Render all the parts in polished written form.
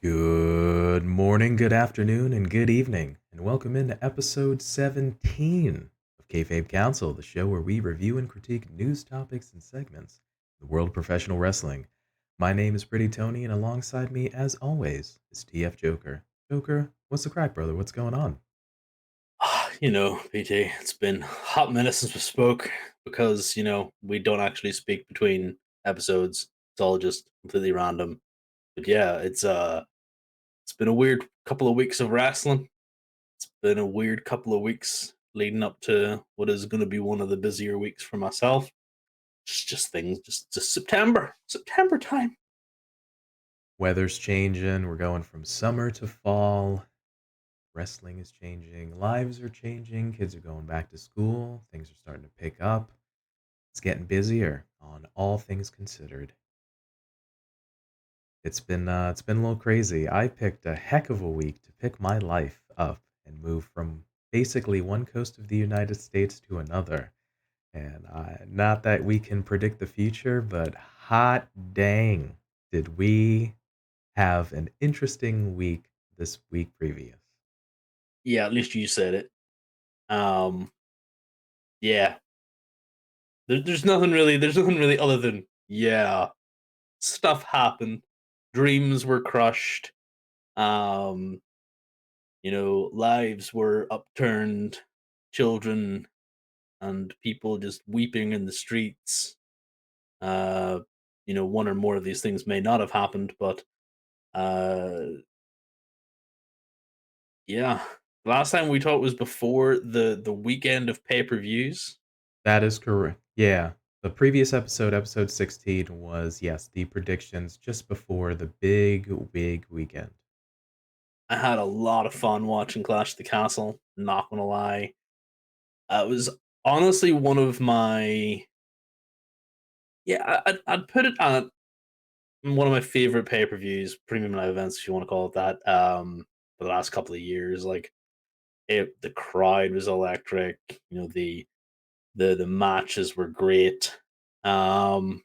Good morning, good afternoon, and good evening, and welcome into episode 17 of Kayfabe Kouncil, the show where we review and critique news topics and segments in the world of professional wrestling. My name is Pretty Tony, and alongside me, as always, is TF Joker. Joker, what's the crack, brother? What's going on? PT, it's been a hot minute since we spoke because, we don't actually speak between episodes. It's all just completely random. But yeah, it's been a weird couple of weeks of wrestling. It's been a weird couple of weeks leading up to what is going to be one of the busier weeks for myself. Just things, just September time. Weather's changing, we're going from summer to fall, wrestling is changing, lives are changing, kids are going back to school, things are starting to pick up. It's getting busier on all things considered. It's been a little crazy. I picked a heck of a week to pick my life up and move from basically one coast of the United States to another. And not that we can predict the future, but hot dang, did we have an interesting week this week previous. Yeah, at least you said it. Um, yeah, there's nothing really. There's nothing really other than yeah, stuff happened. Dreams were crushed. Um, lives were upturned, children and people just weeping in the streets. Uh, one or more of these things may not have happened, but uh, yeah. Last time we talked was before the weekend of pay-per-views. That is correct. Yeah. The previous episode, episode 16, was, yes, the predictions just before the big weekend. I had a lot of fun watching Clash of the Castle. Not gonna lie, it was honestly one of my I'd put it at one of my favorite pay per views, premium live events, if you want to call it that. For the last couple of years, like the crowd was electric. The matches were great. Um,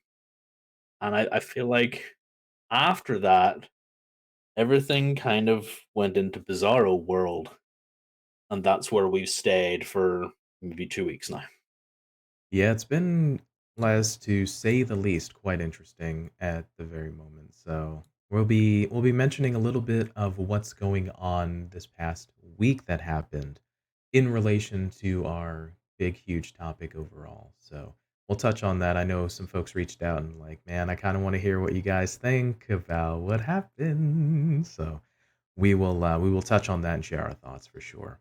and I feel like after that, everything kind of went into Bizarro world, and that's where we've stayed for maybe 2 weeks now. Yeah, it's been, as to say the least, quite interesting at the very moment. So we'll be mentioning a little bit of what's going on this past week that happened in relation to our big huge topic overall. So we'll touch on that. I know some folks reached out and like, man, I kind of want to hear what you guys think about what happened. So we will touch on that and share our thoughts for sure.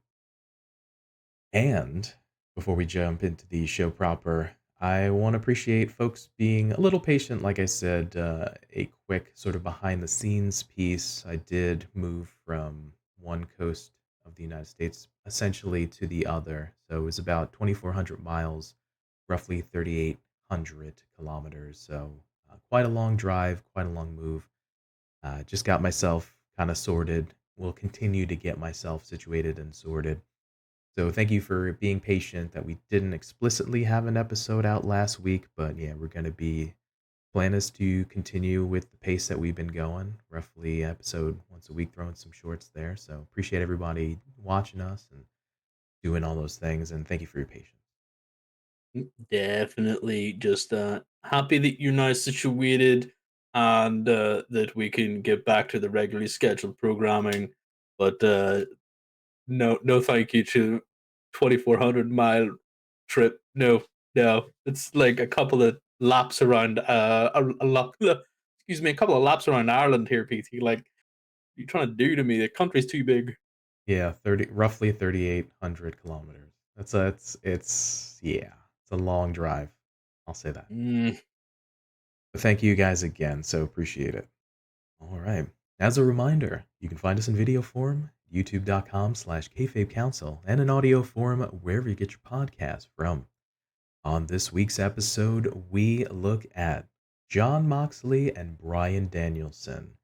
And before we jump into the show proper, I want to appreciate folks being a little patient. Like I said, a quick sort of behind the scenes piece. I did move from one coast of the United States essentially to the other. So it was about 2,400 miles, roughly 3,800 kilometers. So quite a long drive, quite a long move. Just got myself kind of sorted. Will continue to get myself situated and sorted. So thank you for being patient that we didn't explicitly have an episode out last week, but yeah, we're going to be plan is to continue with the pace that we've been going, roughly episode once a week, throwing some shorts there. So appreciate everybody watching us and doing all those things, and thank you for your patience. Definitely just happy that you're now situated and that we can get back to the regularly scheduled programming. But no, thank you to 2,400 mile trip. No, no, it's like a couple of laps around excuse me, a couple of laps around Ireland here, PT. Like you trying to do to me? The country's too big. Yeah, 30 roughly 3,800 kilometers. It's yeah, it's a long drive. I'll say that. Mm, But thank you guys again, so appreciate it. All right. As a reminder, you can find us in video form, youtube.com/KayfabeKouncil, and in audio form wherever you get your podcasts from. On this week's episode, we look at John Moxley and Bryan Danielson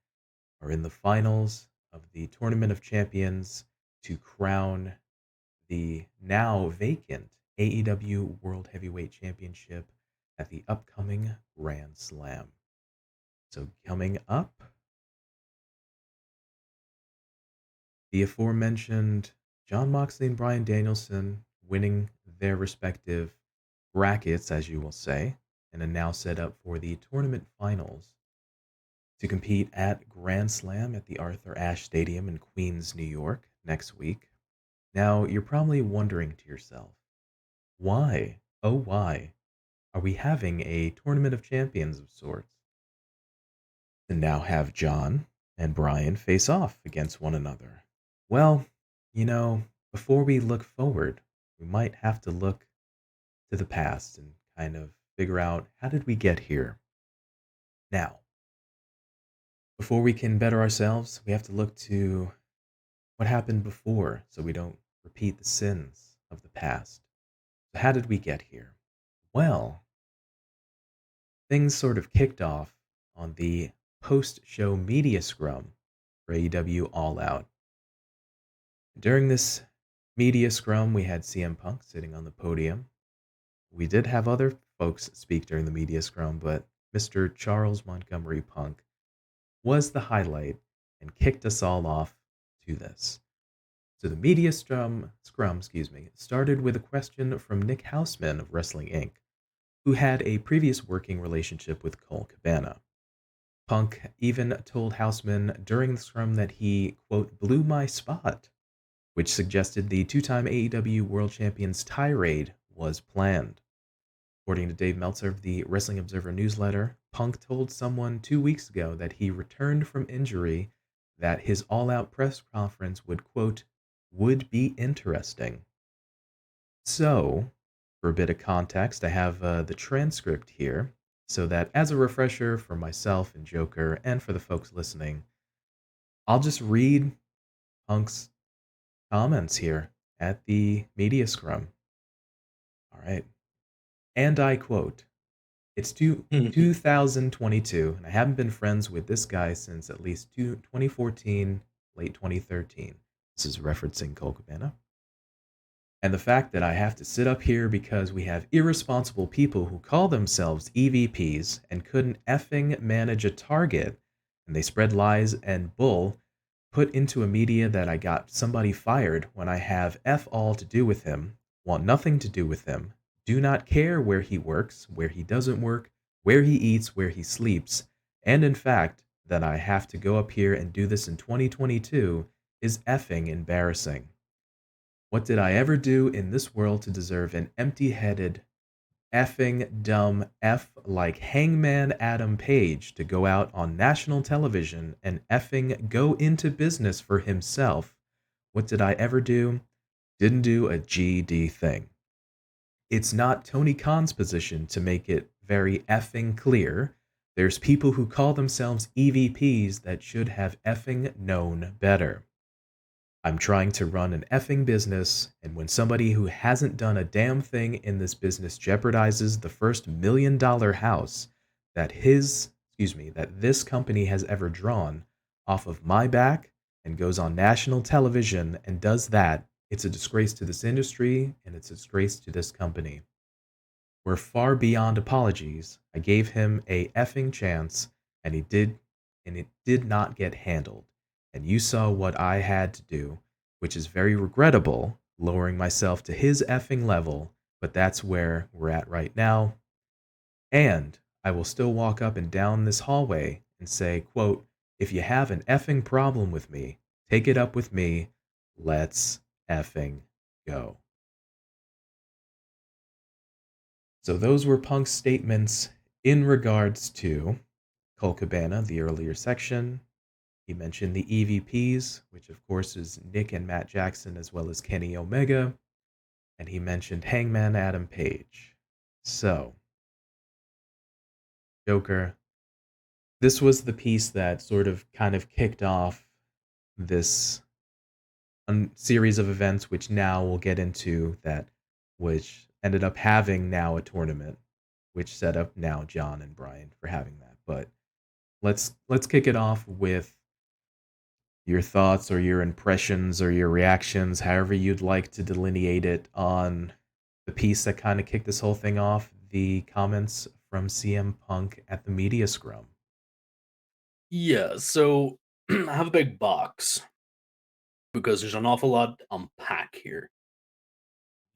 are in the finals of the Tournament of Champions to crown the now vacant AEW World Heavyweight Championship at the upcoming Grand Slam. So coming up, The aforementioned John Moxley and Bryan Danielson winning their respective brackets, as you will say, and are now set up for the tournament finals to compete at Grand Slam at the Arthur Ashe Stadium in Queens, New York next week. Now, you're probably wondering to yourself, why, oh, why are we having a tournament of champions of sorts to now have John and Bryan face off against one another? Well, you know, before we look forward, we might have to look to the past and kind of figure out how did we get here? Now, before we can better ourselves, we have to look to what happened before so we don't repeat the sins of the past. So, how did we get here? Well, things sort of kicked off on the post show media scrum for AEW All Out. During this media scrum, we had CM Punk sitting on the podium. We did have other folks speak during the media scrum, but Mr. Charles Montgomery Punk was the highlight and kicked us all off to this. So the media scrum, started with a question from Nick Houseman of Wrestling Inc., who had a previous working relationship with Cole Cabana. Punk even told Houseman during the scrum that he, quote, blew my spot, which suggested the two-time AEW World Champion's tirade was planned. According to Dave Meltzer of the Wrestling Observer newsletter, Punk told someone 2 weeks ago that he returned from injury, that his all out press conference would, quote, would be interesting. So, for a bit of context, I have the transcript here so that as a refresher for myself and Joker and for the folks listening, I'll just read Punk's comments here at the media scrum. All right. And I quote, it's 2022, and I haven't been friends with this guy since at least 2014, late 2013. This is referencing Cole Cabana. And the fact that I have to sit up here because we have irresponsible people who call themselves EVPs and couldn't effing manage a target, and they spread lies and bull, put into a media that I got somebody fired when I have F all to do with him, want nothing to do with him, do not care where he works, where he doesn't work, where he eats, where he sleeps, and in fact, that I have to go up here and do this in 2022 is effing embarrassing. What did I ever do in this world to deserve an empty headed, effing dumb F like Hangman Adam Page to go out on national television and effing go into business for himself? What did I ever do? Didn't do a GD thing. It's not Tony Khan's position to make it very effing clear. There's people who call themselves EVPs that should have effing known better. I'm trying to run an effing business, and when somebody who hasn't done a damn thing in this business jeopardizes the first $1 million house that this company has ever drawn off of my back and goes on national television and does that, it's a disgrace to this industry and it's a disgrace to this company. We're far beyond apologies. I gave him a effing chance, and it did not get handled. And you saw what I had to do, which is very regrettable, lowering myself to his effing level, but that's where we're at right now. And I will still walk up and down this hallway and say, quote, if you have an effing problem with me, take it up with me. Let's effing go. So those were Punk's statements in regards to Cole Cabana, the earlier section. He mentioned the EVPs, which of course is Nick and Matt Jackson, as well as Kenny Omega. And he mentioned Hangman Adam Page. So, Joker, this was the piece that sort of kind of kicked off this series of events, which now we'll get into, that which ended up having now a tournament, which set up now John and Bryan for having that. But let's kick it off with your thoughts or your impressions or your reactions, however you'd like to delineate it, on the piece that kind of kicked this whole thing off, the comments from CM Punk at the media scrum. Yeah, so I have a big box because there's an awful lot to unpack here.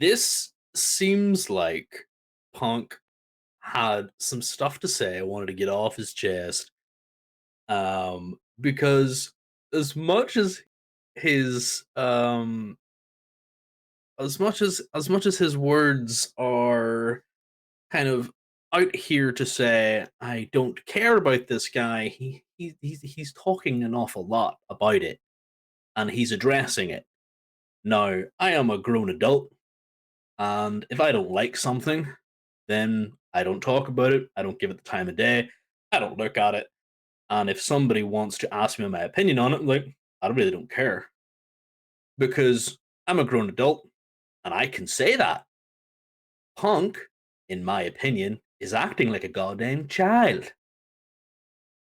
This seems like Punk had some stuff to say, wanted to get off his chest, because as much as his as much as his words are kind of out here to say I don't care about this guy, he's talking an awful lot about it and he's addressing it. Now, I am a grown adult, and if I don't like something, then I don't talk about it. I don't give it the time of day. I don't look at it. And if somebody wants to ask me my opinion on it, like, I really don't care because I'm a grown adult and I can say that. Punk, in my opinion, is acting like a goddamn child.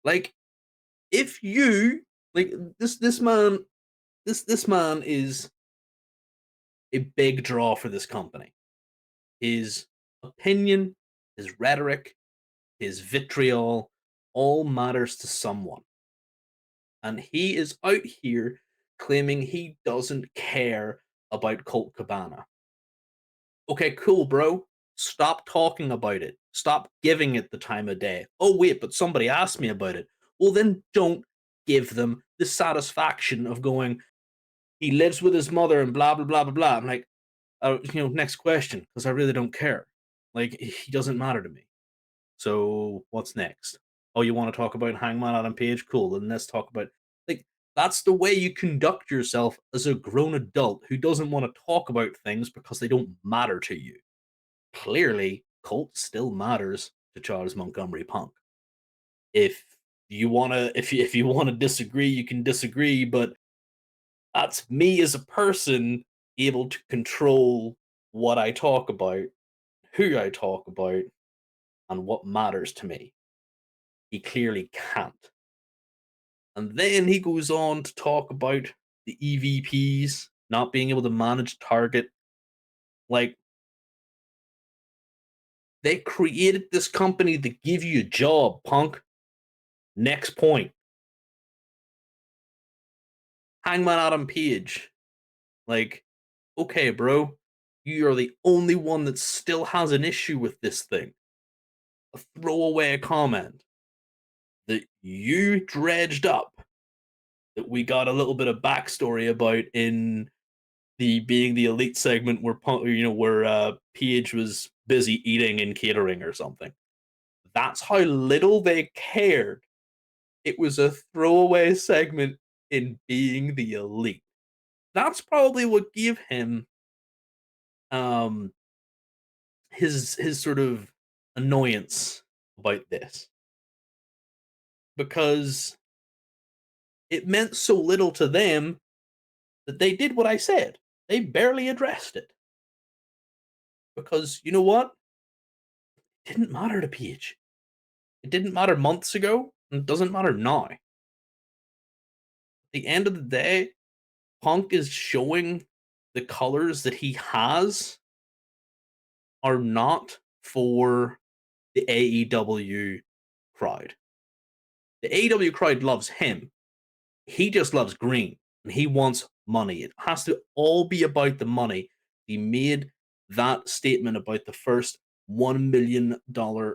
Like, if you like this man is a big draw for this company. His opinion, his rhetoric, his vitriol all matters to someone. And he is out here claiming he doesn't care about Colt Cabana. Okay, cool, bro. Stop talking about it. Stop giving it the time of day. Oh, wait, but somebody asked me about it. Well, then don't give them the satisfaction of going, he lives with his mother and blah, blah, blah, blah, blah. I'm like, next question, because I really don't care. Like, he doesn't matter to me. So what's next? Oh, you want to talk about Hangman Adam Page? Cool. Then let's talk about like that's the way you conduct yourself as a grown adult who doesn't want to talk about things because they don't matter to you. Clearly, Colt still matters to Charles Montgomery Punk. If you wanna disagree, you can disagree, but that's me as a person able to control what I talk about, who I talk about, and what matters to me. He clearly can't. And then he goes on to talk about the EVPs not being able to manage target. Like, they created this company to give you a job, punk. Next point. Hangman Adam Page. Like, okay, bro, you are the only one that still has an issue with this thing. A throwaway comment that you dredged up that we got a little bit of backstory about in the being the elite segment where Page was busy eating and catering or something. That's how little they cared. It was a throwaway segment in being the elite. That's probably what gave him um his sort of annoyance about this because it meant so little to them that they did what I said. They barely addressed it because you know what? It didn't matter to Page. It didn't matter months ago, and it doesn't matter now. At the end of the day, Punk is showing the colors that he has are not for the AEW crowd. The AEW crowd loves him. He just loves green and he wants money. It has to all be about the money. He made that statement about the first $1 million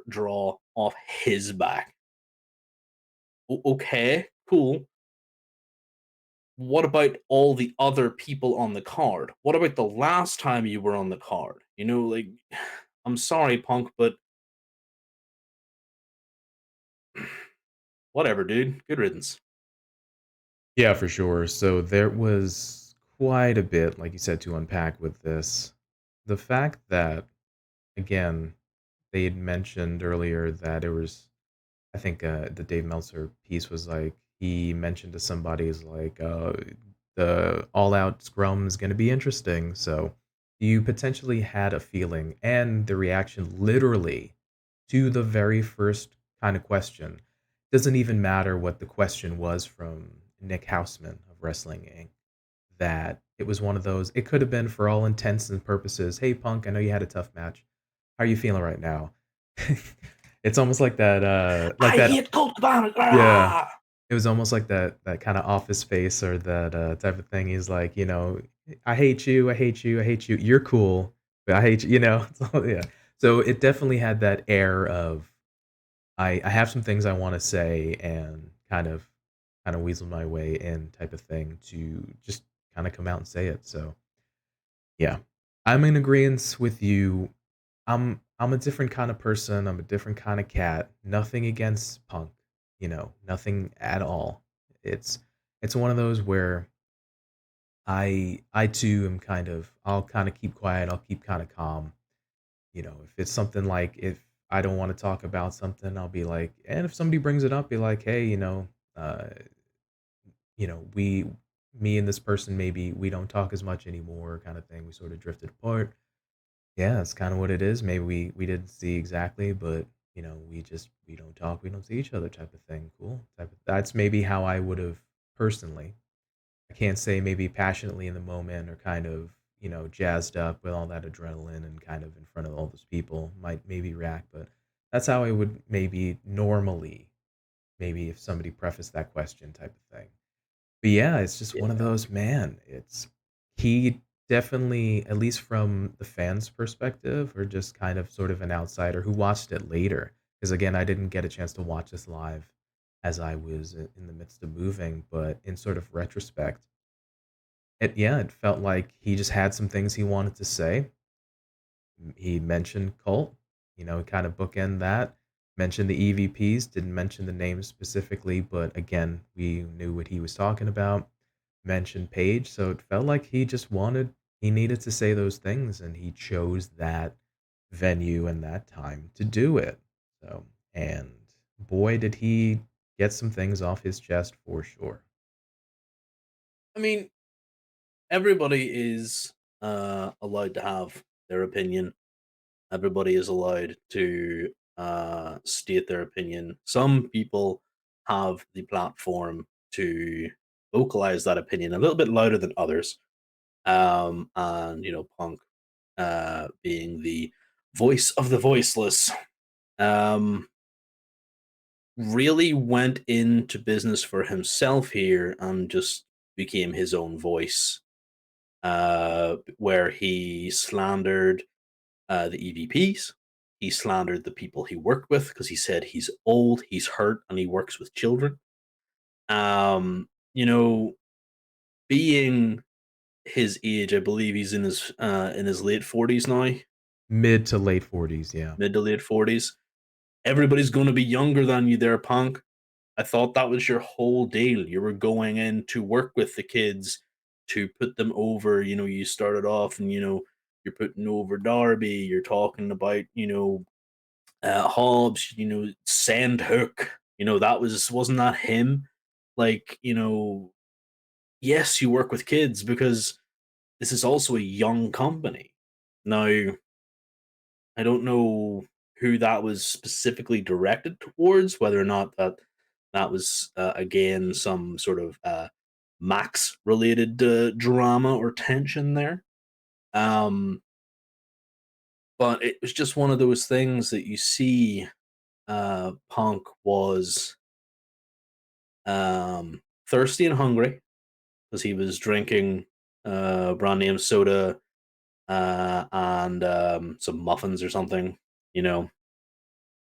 draw off his back. Okay, cool. What about all the other people on the card? What about the last time you were on the card? Like, I'm sorry, Punk, but whatever, dude. Good riddance. Yeah, for sure. So there was quite a bit, like you said, to unpack with this. The fact that, again, they had mentioned earlier that it was, I think the Dave Meltzer piece was like, he mentioned to somebody, is like, the All Out Scrum is going to be interesting. So you potentially had a feeling and the reaction literally to the very first kind of question. Doesn't even matter what the question was from Nick Houseman of Wrestling Inc. That it was one of those, it could have been for all intents and purposes, hey Punk, I know you had a tough match. How are you feeling right now? It's almost like that, I hate Colt Cabana. yeah, Ah! It was almost like that kinda Office Space or that, type of thing. He's like, "I hate you, I hate you, I hate you. You're cool, but I hate you." So, yeah. So, it definitely had that air of, I have some things I wanna say and kinda weasel my way in type of thing to just kinda come out and say it, so, yeah. I'm in agreeance with you. I'm a different kind of person, I'm a different kind of cat. Nothing against Punk, nothing at all. It's it's one of those where I too am I'll kinda keep quiet, I'll keep kinda calm. If it's something like, if I don't wanna talk about something, I'll be like, and if somebody brings it up, be like, "Hey, uh, we me and this person, maybe we don't talk as much anymore," kinda thing. We sort of drifted apart. Yeah, it's kinda what it is. Maybe we didn't see exactly, but, we don't talk, we don't see each other type of thing. Cool. That's maybe how I would've personally. I can't say maybe passionately in the moment or jazzed up with all that adrenaline and kind of in front of all those people might maybe react, but that's how I would maybe normally, maybe if somebody prefaced that question type of thing. But yeah, it's just one of Yeah. those, man, he definitely, at least from the fans' perspective, or just kind of sort of an outsider who watched it later. Because again, I didn't get a chance to watch this live as I was in the midst of moving, but in sort of retrospect, it felt like he just had some things he wanted to say. He mentioned Colt, kind of bookend that, mentioned the EVPs, didn't mention the names specifically, but again, we knew what he was talking about. Mentioned Paige, so it felt like he needed to say those things, and he chose that venue and that time to do it. So, and boy, did he get some things off his chest for sure. I mean, everybody is allowed to have their opinion. Everybody is allowed to state their opinion. Some people have the platform to vocalize that opinion a little bit louder than others. And Punk being the voice of the voiceless, um, really went into business for himself here and just became his own voice, where he slandered the EVPs. He slandered the people he worked with because he said he's old, he's hurt, and he works with children. Um, you know, being his age, I believe he's in his late 40s now, Mid to late 40s, yeah. mid to late 40s. Everybody's going to be younger than you there, Punk. I thought that was your whole deal. You were going in to work with the kids to put them over. You started off and, you're putting over Darby. You're talking about, Hobbs, Sand Hook. Wasn't that him? Like, yes, you work with kids because this is also a young company. Now, I don't know who that was specifically directed towards, whether or not that was again some sort of Max related drama or tension there. Um, but it was just one of those things that you see. Punk was thirsty and hungry because he was drinking brand name soda and some muffins or something. You know,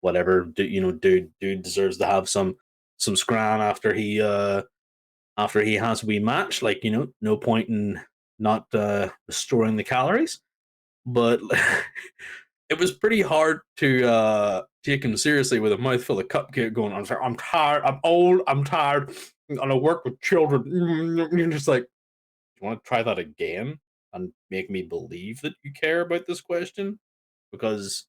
whatever. Dude deserves to have some scran after he has a wee match. Like, no point in not restoring the calories. But it was pretty hard to take him seriously with a mouthful of cupcake going on. I'm tired. I'm old. I'm tired. And I work with children. You're just like, you want to try that again and make me believe that you care about this question? Because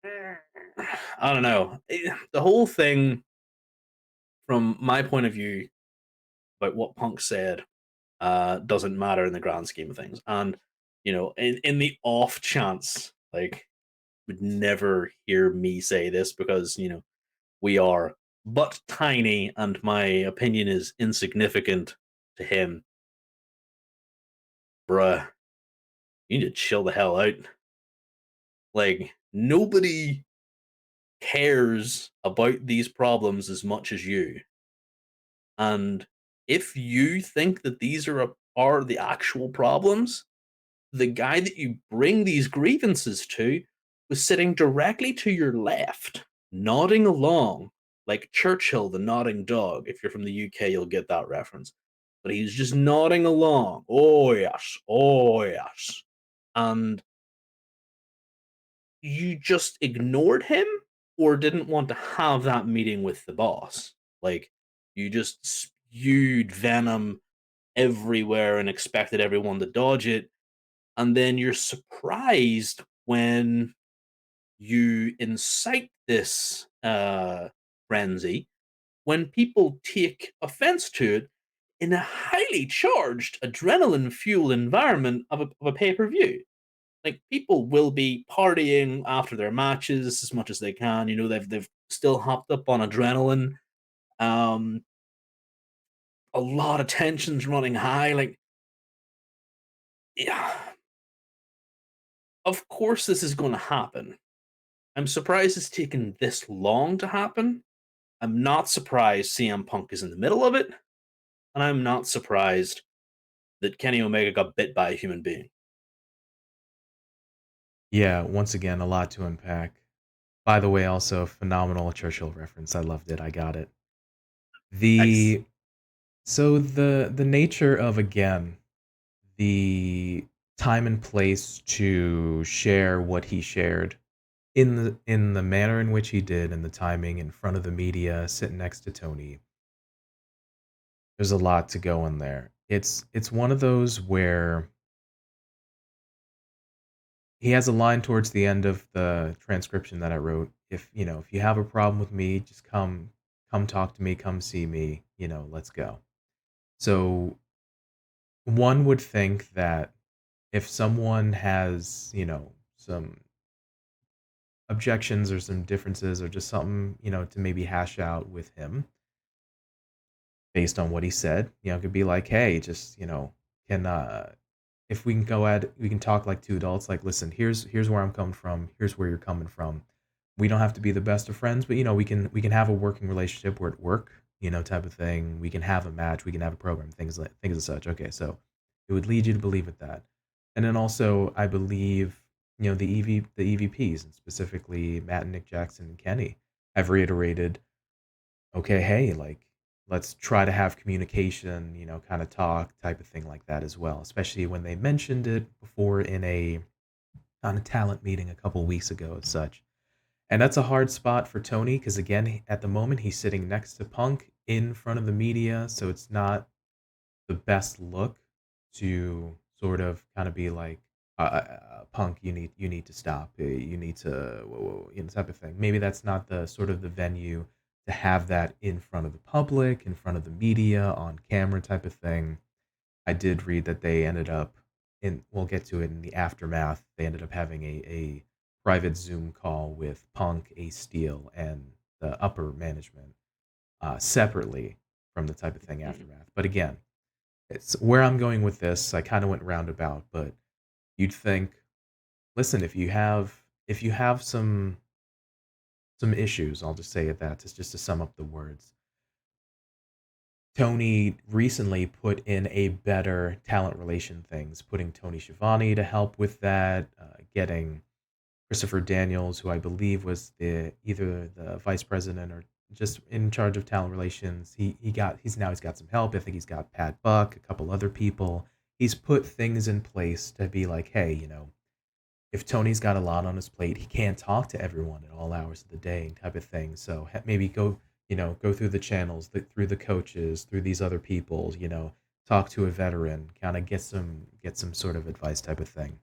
I don't know. The whole thing, from my point of view, about what Punk said, doesn't matter in the grand scheme of things. And in the off chance, like, would never hear me say this because we are but tiny, and my opinion is insignificant to him. Bruh, you need to chill the hell out. Like, nobody cares about these problems as much as you. And if you think that these are the actual problems, the guy that you bring these grievances to was sitting directly to your left, nodding along like Churchill, the nodding dog. If you're from the UK, you'll get that reference. But he's just nodding along. Oh, yes. Oh, yes. And you just ignored him or didn't want to have that meeting with the boss. Like, you just spewed venom everywhere and expected everyone to dodge it. And then you're surprised when you incite this frenzy, when people take offense to it in a highly charged, adrenaline fueled environment of a pay per view. Like, people will be partying after their matches as much as they can. You know, they've still hopped up on adrenaline. Um, a lot of tensions running high. Like, yeah, of course this is going to happen. I'm surprised it's taken this long to happen. I'm not surprised CM Punk is in the middle of it, and I'm not surprised that Kenny Omega got bit by a human being. Yeah, once again, a lot to unpack. By the way, also phenomenal Churchill reference. I loved it. I got it. Nice. The so the nature of, again, the time and place to share what he shared in the manner in which he did and the timing in front of the media sitting next to Tony. There's a lot to go in there. It's one of those where he has a line towards the end of the transcription that I wrote. If you have a problem with me, just come talk to me, come see me, let's go. So one would think that if someone has, some objections or some differences or just something, to maybe hash out with him based on what he said, it could be like, hey, just, can if we can we can talk like two adults, like, listen, here's where I'm coming from, here's where you're coming from. We don't have to be the best of friends, but we can have a working relationship. We're at work, type of thing. We can have a match, we can have a program, things as such. Okay, so it would lead you to believe with that. And then also I believe, the EVPs, and specifically Matt and Nick Jackson and Kenny, have reiterated, okay, hey, like, let's try to have communication, kind of talk type of thing like that as well, especially when they mentioned it before on a talent meeting a couple weeks ago and such. And that's a hard spot for Tony because, again, at the moment he's sitting next to Punk in front of the media, so it's not the best look to sort of kind of be like, Punk, you need to stop. You need to, whoa, whoa, type of thing. Maybe that's not the sort of the venue to have that in front of the public, in front of the media, on camera type of thing. I did read that they ended up we'll get to it in the aftermath. They ended up having a private Zoom call with Punk, Ace Steel, and the upper management, separately from the type of thing Mhm. aftermath. But again, it's where I'm going with this. I kind of went roundabout, but you'd think, listen, if you have some issues, I'll just say it that, just to sum up the words. Tony recently put in a better talent relation things, putting Tony Schiavone to help with that, getting Christopher Daniels, who I believe was either the vice president or just in charge of talent relations. He's got some help. I think he's got Pat Buck, a couple other people. He's put things in place to be like, hey, if Tony's got a lot on his plate, he can't talk to everyone at all hours of the day, type of thing. So maybe go through the channels, through the coaches, through these other people, talk to a veteran, kind of get some sort of advice, type of thing.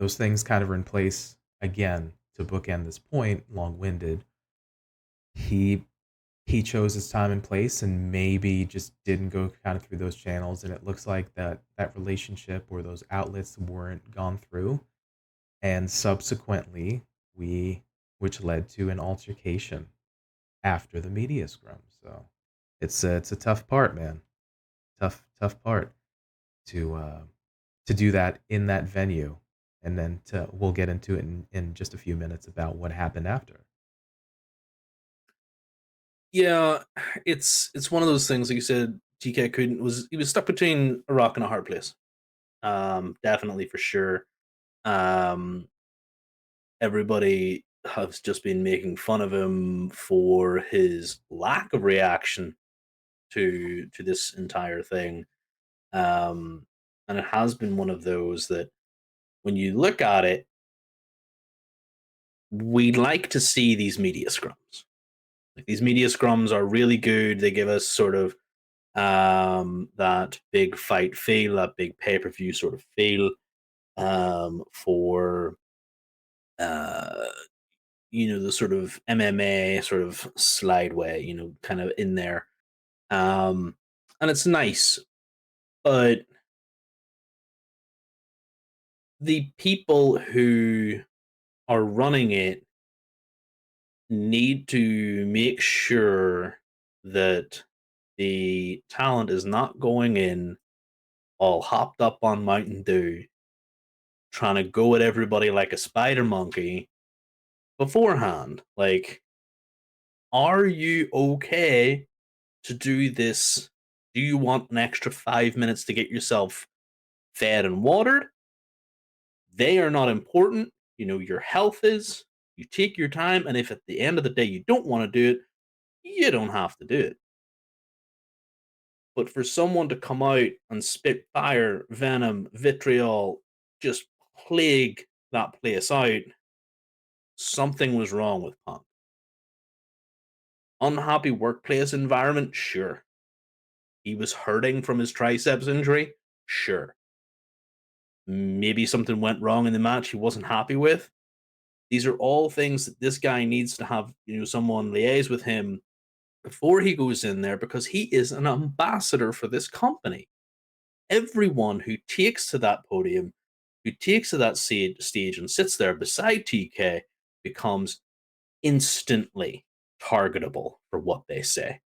Those things kind of are in place again to bookend this point, long-winded. He he chose his time and place and maybe just didn't go kind of through those channels, and it looks like that relationship or those outlets weren't gone through, and subsequently we which led to an altercation after the media scrum. So it's a tough part, man. Tough part to do that in that venue, and then to we'll get into it in just a few minutes about what happened after. Yeah, it's one of those things. Like you said, TK couldn't was he was stuck between a rock and a hard place. Definitely for sure. Um, Everybody has just been making fun of him for his lack of reaction to this entire thing. Um, and it has been one of those that when you look at it, we like to see these media scrums. Like these media scrums are really good. They give us sort of that big fight feel, that big pay per view sort of feel for uh, the sort of MMA sort of slide way, kind of in there, and it's nice. But the people who are running it need to make sure that the talent is not going in all hopped up on Mountain Dew, trying to go at everybody like a spider monkey beforehand. Like, are you okay to do this? Do you want an extra 5 minutes to get yourself fed and watered? They are not important. Your health is. You take your time, and if at the end of the day you don't want to do it, you don't have to do it. But for someone to come out and spit fire, venom, vitriol, just plague that place out, something was wrong with Punk. Unhappy workplace environment, sure. He was hurting from his triceps injury, sure. Maybe something went wrong in the match he wasn't happy with. These are all things that this guy needs to have, someone liaise with him before he goes in there because he is an ambassador for this company. Everyone who takes to that podium, who takes to that stage and sits there beside TK becomes instantly targetable for what they say.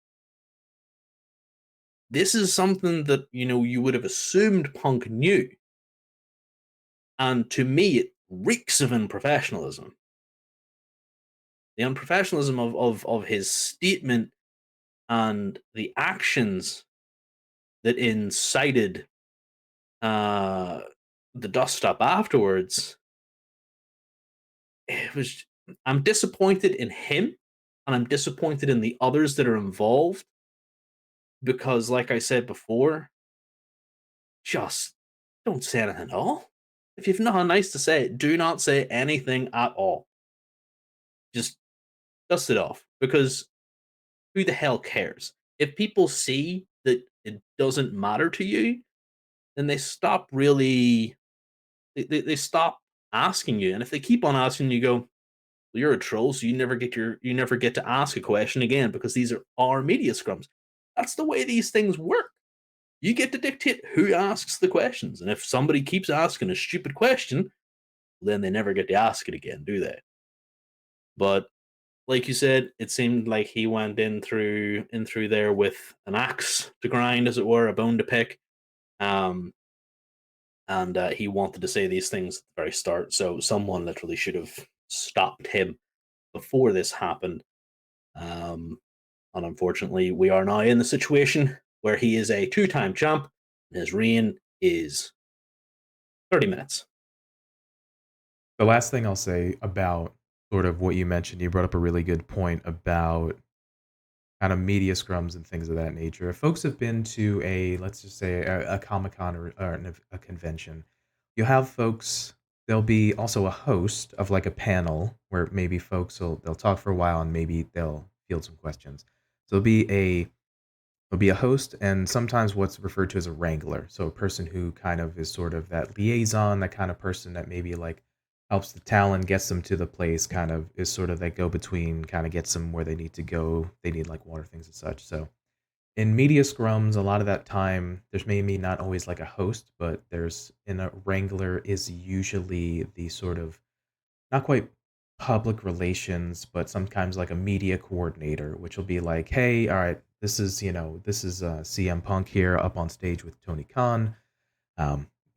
This is something that, you would have assumed Punk knew. And to me, it reeks of unprofessionalism. The unprofessionalism of his statement and the actions that incited uh, the dust up afterwards. It was. I'm disappointed in him, and I'm disappointed in the others that are involved because, like I said before, just don't say anything at all. If you've nothing nice to say, do not say anything at all. Just dust it off because who the hell cares? If people see that it doesn't matter to you, then they stop really they stop asking you. And if they keep on asking you, go, well, you're a troll, so you never get to ask a question again because these are our media scrums. That's the way these things work. You get to dictate who asks the questions. And if somebody keeps asking a stupid question, then they never get to ask it again, do they? But like you said, it seemed like he went in through there with an axe to grind, as it were, a bone to pick. Um, and he wanted to say these things at the very start. So someone literally should have stopped him before this happened. Um, and unfortunately, we are now in the situation where he is a two-time champ, and his reign is 30 minutes. The last thing I'll say about sort of what you mentioned, you brought up a really good point about kind of media scrums and things of that nature. If folks have been to let's just say a Comic Con or a convention, you'll have folks. There'll be also a host of like a panel where maybe they'll talk for a while and maybe they'll field some questions. So there'll be a host and sometimes what's referred to as a wrangler. So a person who kind of is sort of that liaison, that kind of person that maybe like helps the talent, gets them to the place, kind of is sort of that go between, kind of gets them where they need to go. They need like water, things and such. So in media scrums, a lot of that time, there's maybe not always like a host, but there's in a wrangler is usually the sort of not quite public relations, but sometimes like a media coordinator, which will be like, hey, all right, this is CM Punk here up on stage with Tony Khan.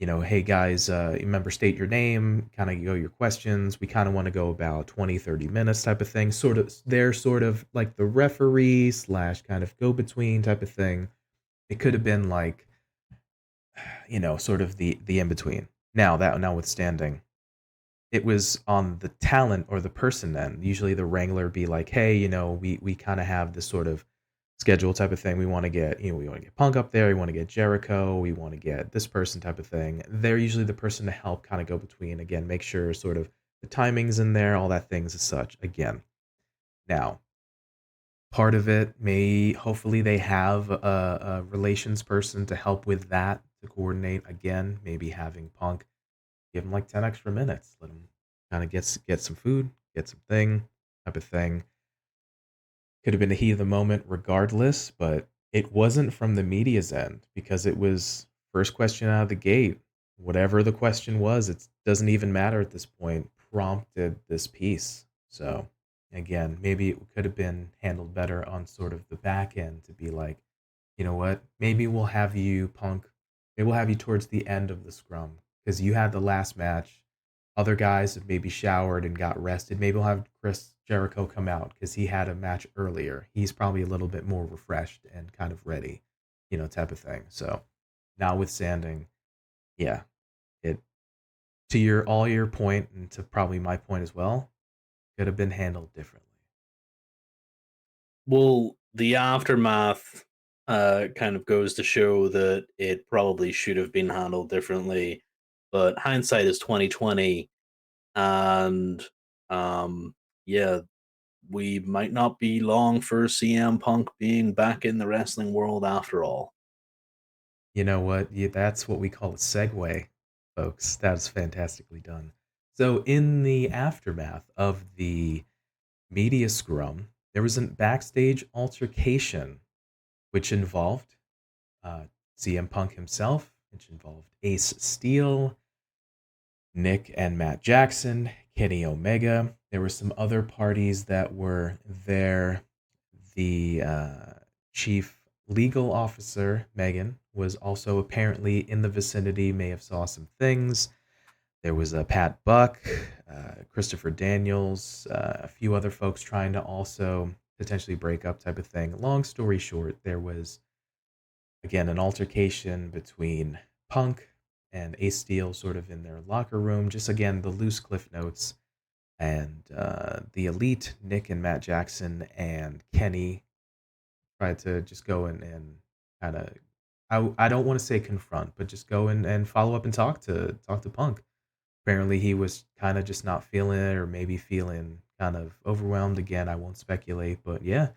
hey guys, remember state your name, kind of go your questions. We kind of want to go about 20, 30 minutes type of thing. Sort of, they're sort of like the referee slash kind of go between type of thing. It could have been like, sort of the in between. Now, that notwithstanding, it was on the talent or the person end. Usually the wrangler be like, "Hey, we kind of have this sort of schedule type of thing. We want to get, we want to get Punk up there, we want to get Jericho, we want to get this person type of thing." They're usually the person to help kind of go between, again, make sure sort of the timings in there, all that things as such. Again, now, part of it may hopefully they have a relations person to help with that to coordinate, again, maybe having Punk give him like 10 extra minutes. Let him kind of get some food, get some thing, type of thing. Could have been the heat of the moment regardless, but it wasn't from the media's end because it was first question out of the gate. Whatever the question was, it doesn't even matter at this point, prompted this piece. So again, maybe it could have been handled better on sort of the back end to be like, you know what? Maybe we'll have you, Punk. Maybe we'll have you towards the end of the scrum because you had the last match. Other guys have maybe showered and got rested. Maybe we'll have Chris Jericho come out because he had a match earlier. He's probably a little bit more refreshed and kind of ready, type of thing. So, notwithstanding, yeah, it to your point and to probably my point as well, could have been handled differently. Well, the aftermath kind of goes to show that it probably should have been handled differently, but hindsight is 2020, and yeah, we might not be long for CM Punk being back in the wrestling world after all. You know what? Yeah, that's what we call a segue, folks. That's fantastically done. So, in the aftermath of the media scrum, there was a backstage altercation, which involved CM Punk himself, which involved Ace Steel, Nick and Matt Jackson, Kenny Omega. There were some other parties that were there. The chief legal officer, Megan, was also apparently in the vicinity, may have saw some things. There was a Pat Buck, Christopher Daniels, a few other folks trying to also potentially break up type of thing. Long story short, there was again an altercation between Punk and Ace Steel sort of in their locker room. Just again the loose cliff notes and the elite Nick and Matt Jackson and Kenny tried to just go and kind of I don't want to say confront, but just go and follow up and talk to Punk. Apparently, he was kind of just not feeling it, or maybe feeling kind of overwhelmed. Again, I won't speculate, but yeah,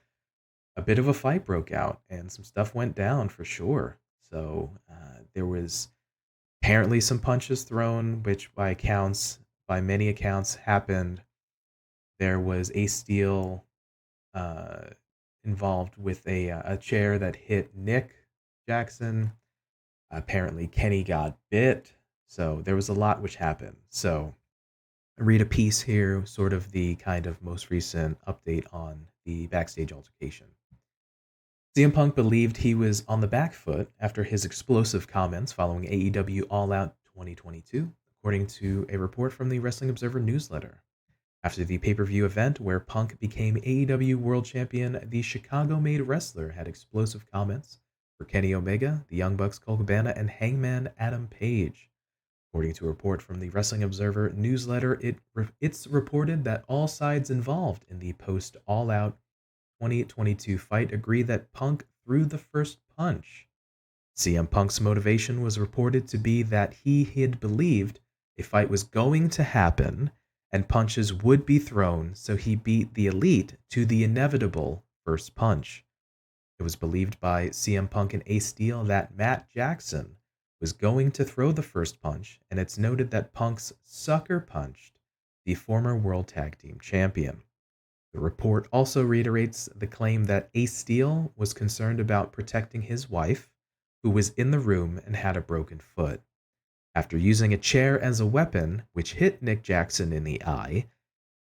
a bit of a fight broke out, and some stuff went down for sure. So there was apparently some punches thrown, which by many accounts, happened. There was a steel uh, involved with a chair that hit Nick Jackson. Apparently, Kenny got bit. So there was a lot which happened. So read a piece here, sort of the kind of most recent update on the backstage altercation. CM Punk believed he was on the back foot after his explosive comments following AEW All Out 2022, according to a report from the Wrestling Observer newsletter. After the pay per view event where Punk became AEW World Champion, the Chicago made wrestler had explosive comments for Kenny Omega, the Young Bucks Colt Cabana, and Hangman Adam Page. According to a report from the Wrestling Observer newsletter, it's reported that all sides involved in the post All Out 2022 fight agree that Punk threw the first punch. CM Punk's motivation was reported to be that he had believed a fight was going to happen and punches would be thrown, so he beat the Elite to the inevitable first punch. It was believed by CM Punk and Ace Steel that Matt Jackson was going to throw the first punch, and it's noted that Punk's sucker punched the former World Tag Team Champion. The report also reiterates the claim that Ace Steel was concerned about protecting his wife, who was in the room and had a broken foot. After using a chair as a weapon, which hit Nick Jackson in the eye,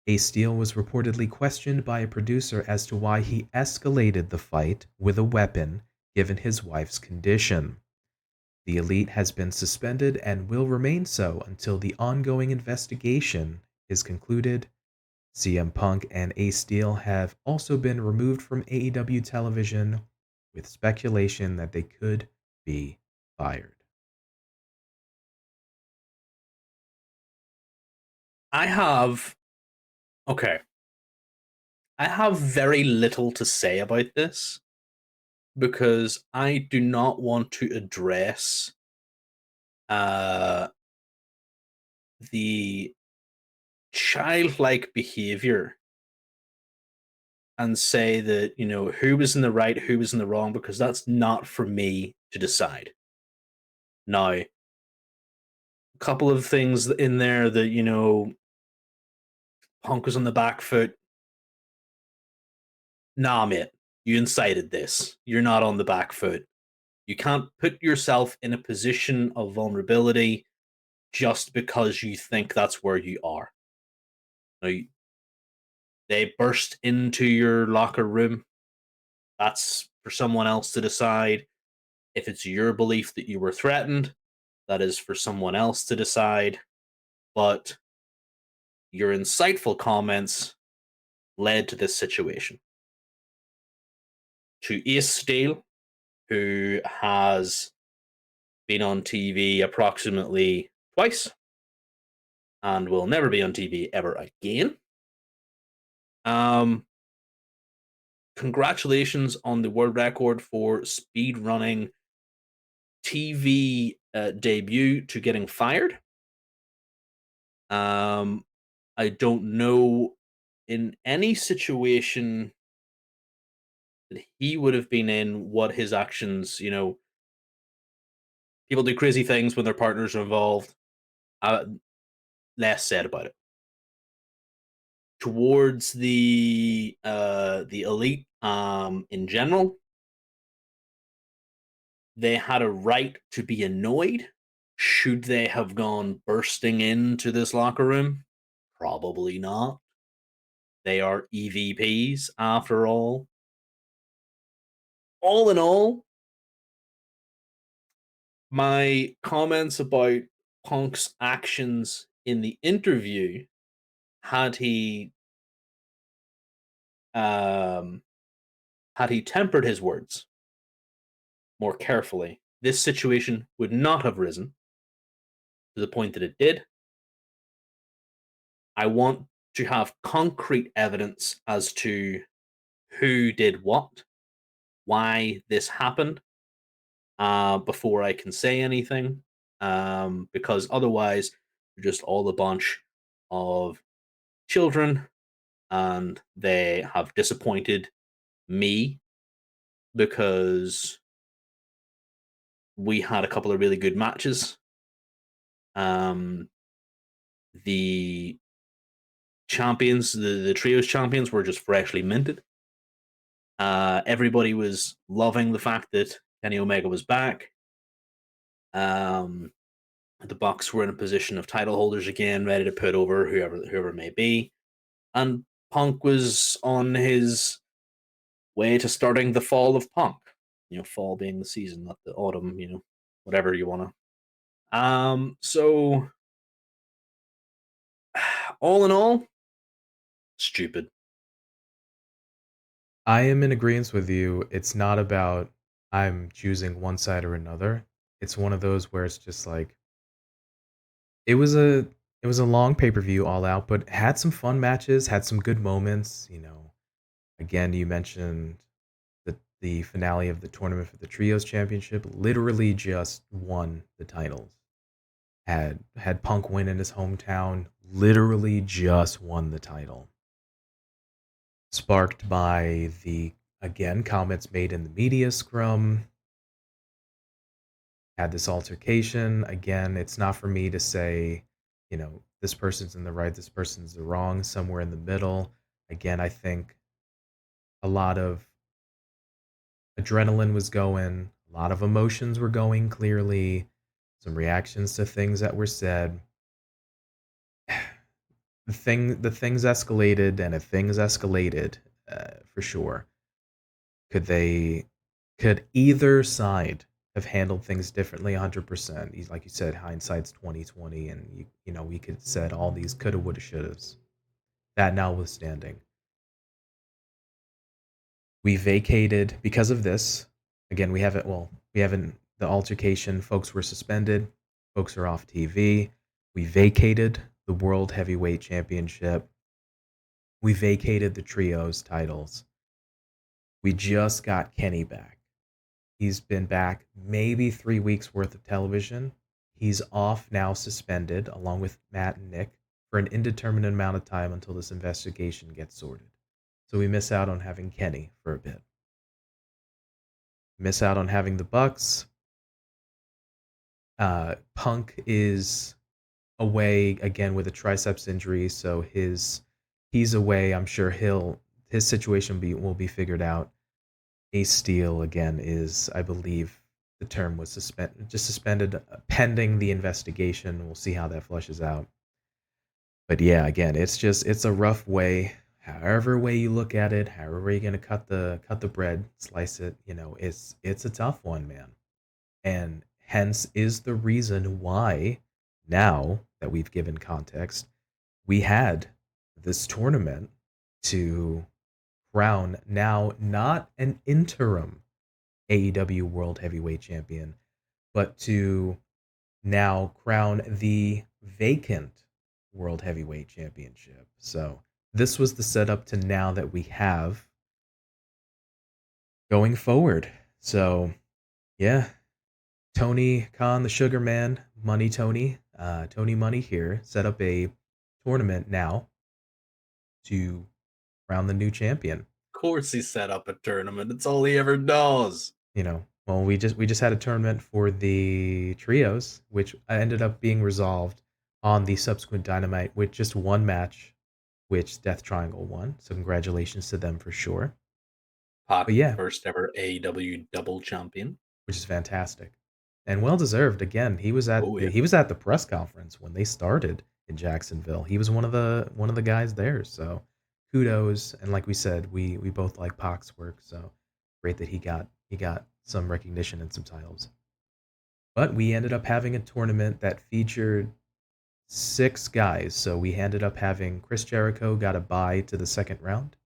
Ace Steel was reportedly questioned by a producer as to why he escalated the fight with a weapon given his wife's condition. The Elite has been suspended and will remain so until the ongoing investigation is concluded. CM Punk and Ace Steel have also been removed from AEW television, with speculation that they could be fired. I have okay. I have very little to say about this because I do not want to address uh the childlike behavior and say that, who was in the right, who was in the wrong, because that's not for me to decide. Now, a couple of things in there that, Punk was on the back foot. Nah, mate, you incited this. You're not on the back foot. You can't put yourself in a position of vulnerability just because you think that's where you are. Now, they burst into your locker room. That's for someone else to decide. If it's your belief that you were threatened, that is for someone else to decide. But your insightful comments led to this situation. To Ace Steel, who has been on TV approximately twice and will never be on TV ever again. Um, Congratulations on the world record for speed running TV debut to getting fired. I don't know in any situation that he would have been in what his actions, people do crazy things when their partners are involved. Uh, Less said about it. Towards the elite in general, they had a right to be annoyed. Should they have gone bursting into this locker room? Probably not. They are EVPs after all. All in all, my comments about Punk's actions in the interview, had he um, had he tempered his words more carefully, this situation would not have risen to the point that it did. I want to have concrete evidence as to who did what, why this happened, before I can say anything. Because otherwise, you're just all a bunch of children, and they have disappointed me because we had a couple of really good matches. Um, the the trios champions were just freshly minted. Everybody was loving the fact that Kenny Omega was back. Um, the Bucks were in a position of title holders again, ready to put over whoever it may be. And Punk was on his way to starting the fall of Punk. Fall being the season, not the autumn. Whatever you want to. So all in all, stupid. I am in agreement with you. It's not about I'm choosing one side or another. It's one of those where it's just like it was a it was a long pay-per-view all out, but had some fun matches, had some good moments. Again, you mentioned the finale of the tournament for the Trios Championship literally just won the titles. Had Punk win in his hometown, literally just won the title. Sparked by the again comments made in the media scrum. Had this altercation. Again, it's not for me to say, this person's in the right, this person's the wrong, somewhere in the middle. Again, I think a lot of adrenaline was going, a lot of emotions were going clearly, some reactions to things that were said. The things escalated, and if things escalated, for sure. Could either side have handled things differently 100%. He's like you said, hindsight's 2020, and we could said all these coulda, woulda, shouldas. That notwithstanding, we vacated because of this. Again, we haven't the altercation, folks were suspended, folks are off TV. We vacated the World Heavyweight Championship. We vacated the trios titles. We just got Kenny back. He's been back maybe 3 weeks worth of television. He's off now, suspended, along with Matt and Nick, for an indeterminate amount of time until this investigation gets sorted. So we miss out on having Kenny for a bit. Miss out on having the Bucks. Punk is away again with a triceps injury, so he's away. I'm sure his situation will be figured out. Ace Steel again is, I believe, the term was suspended pending the investigation. We'll see how that flushes out. But yeah, again, it's a rough way. However way you look at it, however you're gonna cut the bread, slice it, it's a tough one, man. And hence is the reason why, now that we've given context, we had this tournament to crown now not an interim AEW World Heavyweight Champion, but to now crown the vacant World Heavyweight Championship. So this was the setup to now that we have going forward. So yeah, Tony Khan, the Sugar Man, Tony Money here, set up a tournament now to crown the new champion. Of course, he set up a tournament. It's all he ever does. Well, we just had a tournament for the trios, which ended up being resolved on the subsequent Dynamite with just one match, which Death Triangle won. So congratulations to them for sure. But Pac, yeah, first ever AEW double champion. which is fantastic and well deserved. Again, he was at Oh the yeah. he was at the press conference when they started in Jacksonville. He was one of the guys there. So kudos. And like we said, we both like Pac's work. So great that he got some recognition and some titles. But we ended up having a tournament that featured 6 guys. So we ended up having Chris Jericho got a bye to the second round,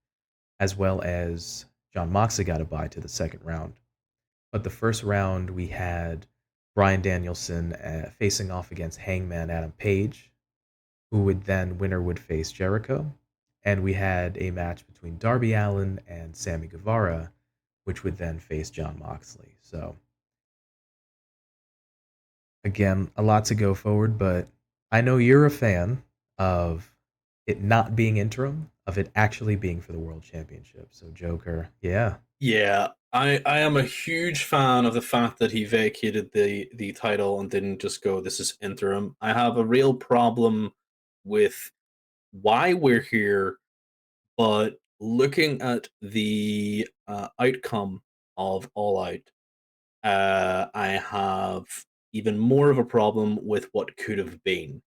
as well as John Moxley got a bye to the second round. But the first round, we had Bryan Danielson facing off against Hangman Adam Page, who winner would face Jericho. And we had a match between Darby Allin and Sammy Guevara, which would then face John Moxley. So again, a lot to go forward, but I know you're a fan of it not being interim, of it actually being for the World Championship. So Joker, yeah, Yeah, I am a huge fan of the fact that he vacated the title and didn't just go, this is interim. I have a real problem with why we're here, but looking at the outcome of All Out, I have even more of a problem with what could have been.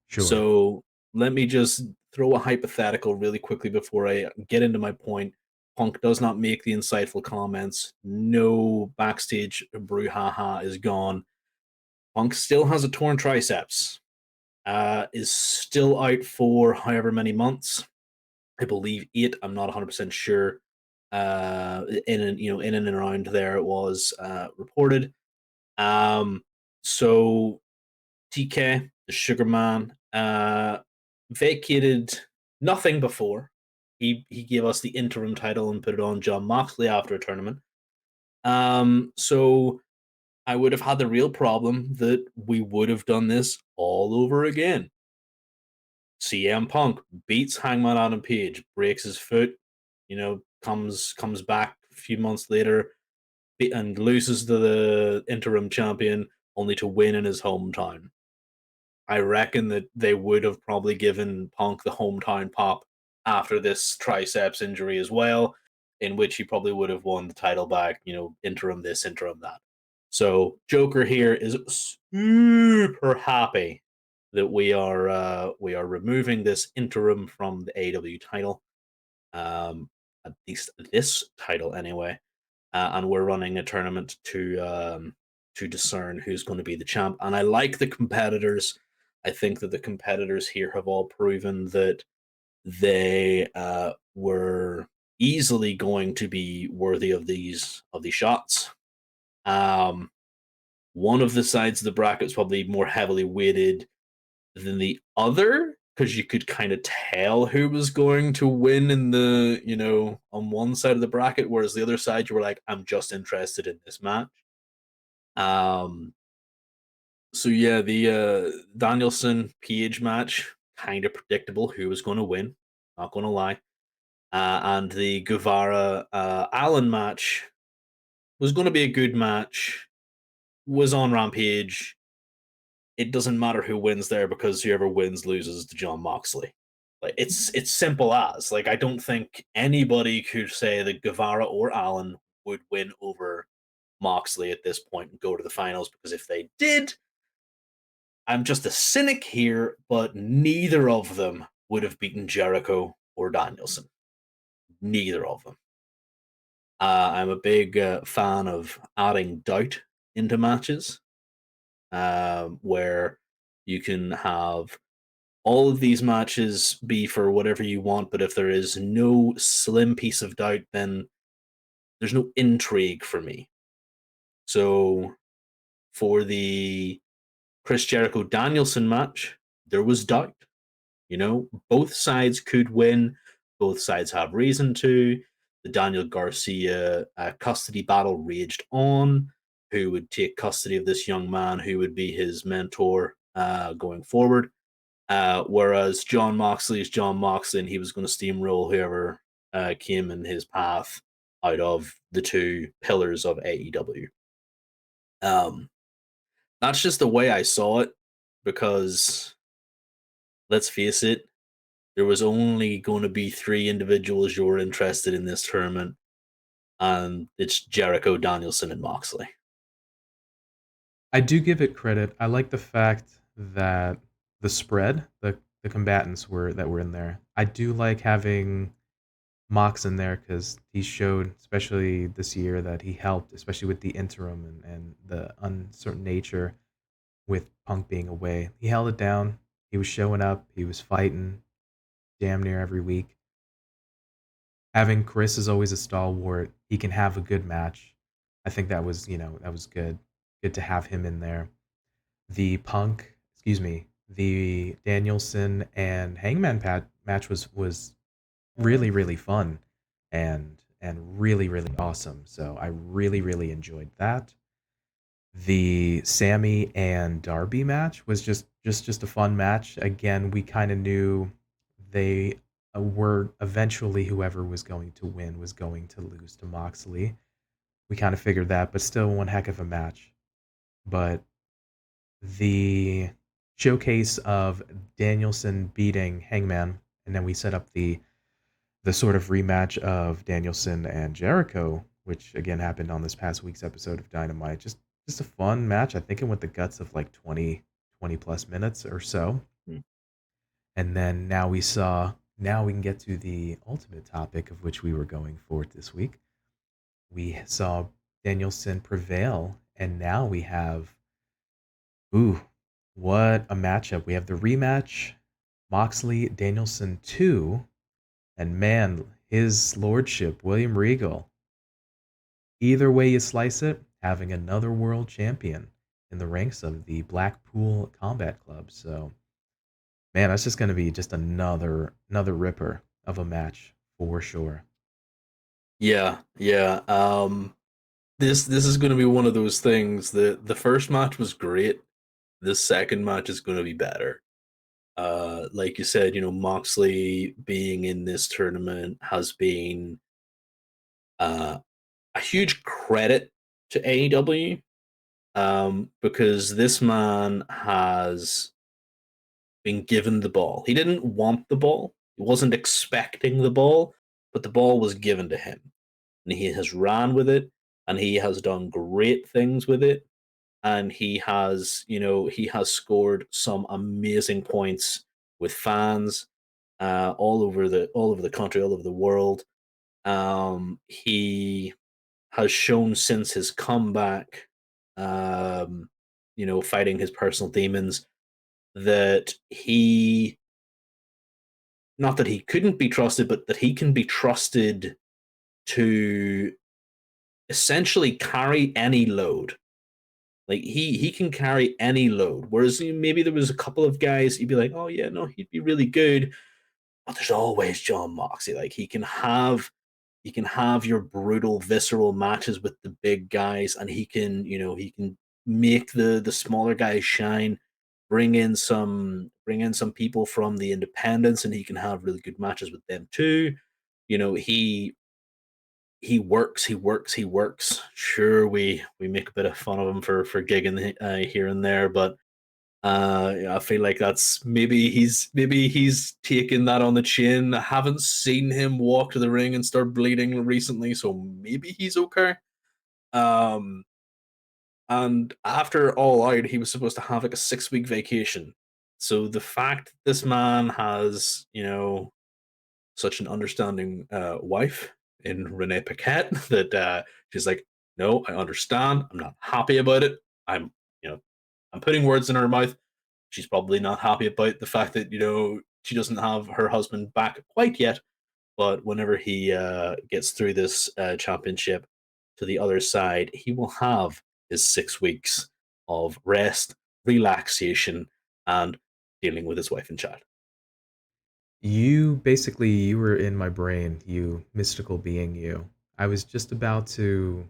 sure. So let me just throw a hypothetical really quickly before I get into my point. Punk does not make the insightful comments. No backstage brouhaha is gone. Punk still has a torn triceps. Is still out for however many months. I believe 8. I'm not 100% sure. In and around there it was reported. So TK, the Sugar Man, vacated nothing before. He gave us the interim title and put it on John Moxley after a tournament. So I would have had the real problem that we would have done this all over again. CM Punk beats Hangman Adam Page, breaks his foot, comes back a few months later and loses to the interim champion only to win in his hometown. I reckon that they would have probably given Punk the hometown pop after this triceps injury as well, in which he probably would have won the title back, interim this, interim that. So Joker here is super happy that we are removing this interim from the AEW title, at least this title anyway, and we're running a tournament to discern who's going to be the champ. And I like the competitors. I think that the competitors here have all proven that they were easily going to be worthy of these shots. Um, one of the sides of the bracket was probably more heavily weighted than the other because you could kind of tell who was going to win in the on one side of the bracket, whereas the other side you were like, I'm just interested in this match. Um, so yeah, the Danielson Page match kind of predictable who was going to win. Not going to lie. And the Guevara Allen match was going to be a good match. Was on Rampage. It doesn't matter who wins there because whoever wins loses to John Moxley. Like it's simple as like I don't think anybody could say that Guevara or Allen would win over Moxley at this point and go to the finals because if they did, I'm just a cynic here, but neither of them would have beaten Jericho or Danielson. Neither of them. I'm a big fan of adding doubt into matches, where you can have all of these matches be for whatever you want, but if there is no slim piece of doubt, then there's no intrigue for me. So for the Chris Jericho Danielson match, there was doubt. Both sides could win, both sides have reason to. The Daniel Garcia custody battle raged on. Who would take custody of this young man? Who would be his mentor going forward? Whereas John Moxley is John Moxley, and he was going to steamroll whoever came in his path out of the two pillars of AEW. Um, that's just the way I saw it, because let's face it, there was only going to be three individuals you were interested in this tournament, and it's Jericho, Danielson, and Moxley. I do give it credit. I like the fact that the spread, the combatants were in there. I do like having Mox in there because he showed, especially this year, that he helped, especially with the interim and the uncertain nature with Punk being away. He held it down. He was showing up. He was fighting damn near every week. Having Chris is always a stalwart. He can have a good match. I think that was good. Good to have him in there. The Danielson and Hangman match was really really fun and really really awesome. So I really really enjoyed that. The Sammy and Darby match was just a fun match. Again, we kind of knew they were eventually whoever was going to win was going to lose to Moxley. We kind of figured that, but still one heck of a match. But the showcase of Danielson beating Hangman, and then we set up the sort of rematch of Danielson and Jericho, which again happened on this past week's episode of Dynamite. Just a fun match. I think it went the guts of like 20 plus minutes or so. Hmm. And then now we can get to the ultimate topic of which we were going for this week. We saw Danielson prevail, and now we have, ooh, what a matchup. We have the rematch, Moxley Danielson 2, and man, his lordship, William Regal. Either way you slice it, having another world champion in the ranks of the Blackpool Combat Club. So, man, that's just going to be just another ripper of a match for sure. Yeah, yeah. This is going to be one of those things that the first match was great. The second match is going to be better. Like you said, Moxley being in this tournament has been uh, a huge credit to AEW, because this man has been given the ball. He didn't want the ball, he wasn't expecting the ball, but the ball was given to him. And he has ran with it, and he has done great things with it. And he has scored some amazing points with fans all over the country, all over the world. He has shown since his comeback fighting his personal demons, that he, not that he couldn't be trusted, but that he can be trusted to essentially carry any load. Like he can carry any load. Whereas maybe there was a couple of guys you'd be like, oh yeah, no, he'd be really good. But there's always John Moxley. Like he can have your brutal, visceral matches with the big guys, and he can make the smaller guys shine. Bring in some people from the independents, and he can have really good matches with them too. He works, he works, he works. Sure, we make a bit of fun of him for gigging here and there, but yeah, I feel like that's maybe he's taking that on the chin. I haven't seen him walk to the ring and start bleeding recently, so maybe he's okay. Um, and after All Out, he was supposed to have like a 6 week vacation. So the fact this man has, such an understanding wife in Renee Paquette that she's like, no, I understand. I'm not happy about it. You know, I'm putting words in her mouth. She's probably not happy about the fact that she doesn't have her husband back quite yet. But whenever he gets through this championship to the other side, he will have his 6 weeks of rest, relaxation, and dealing with his wife and child. You were in my brain, you mystical being you. I was just about to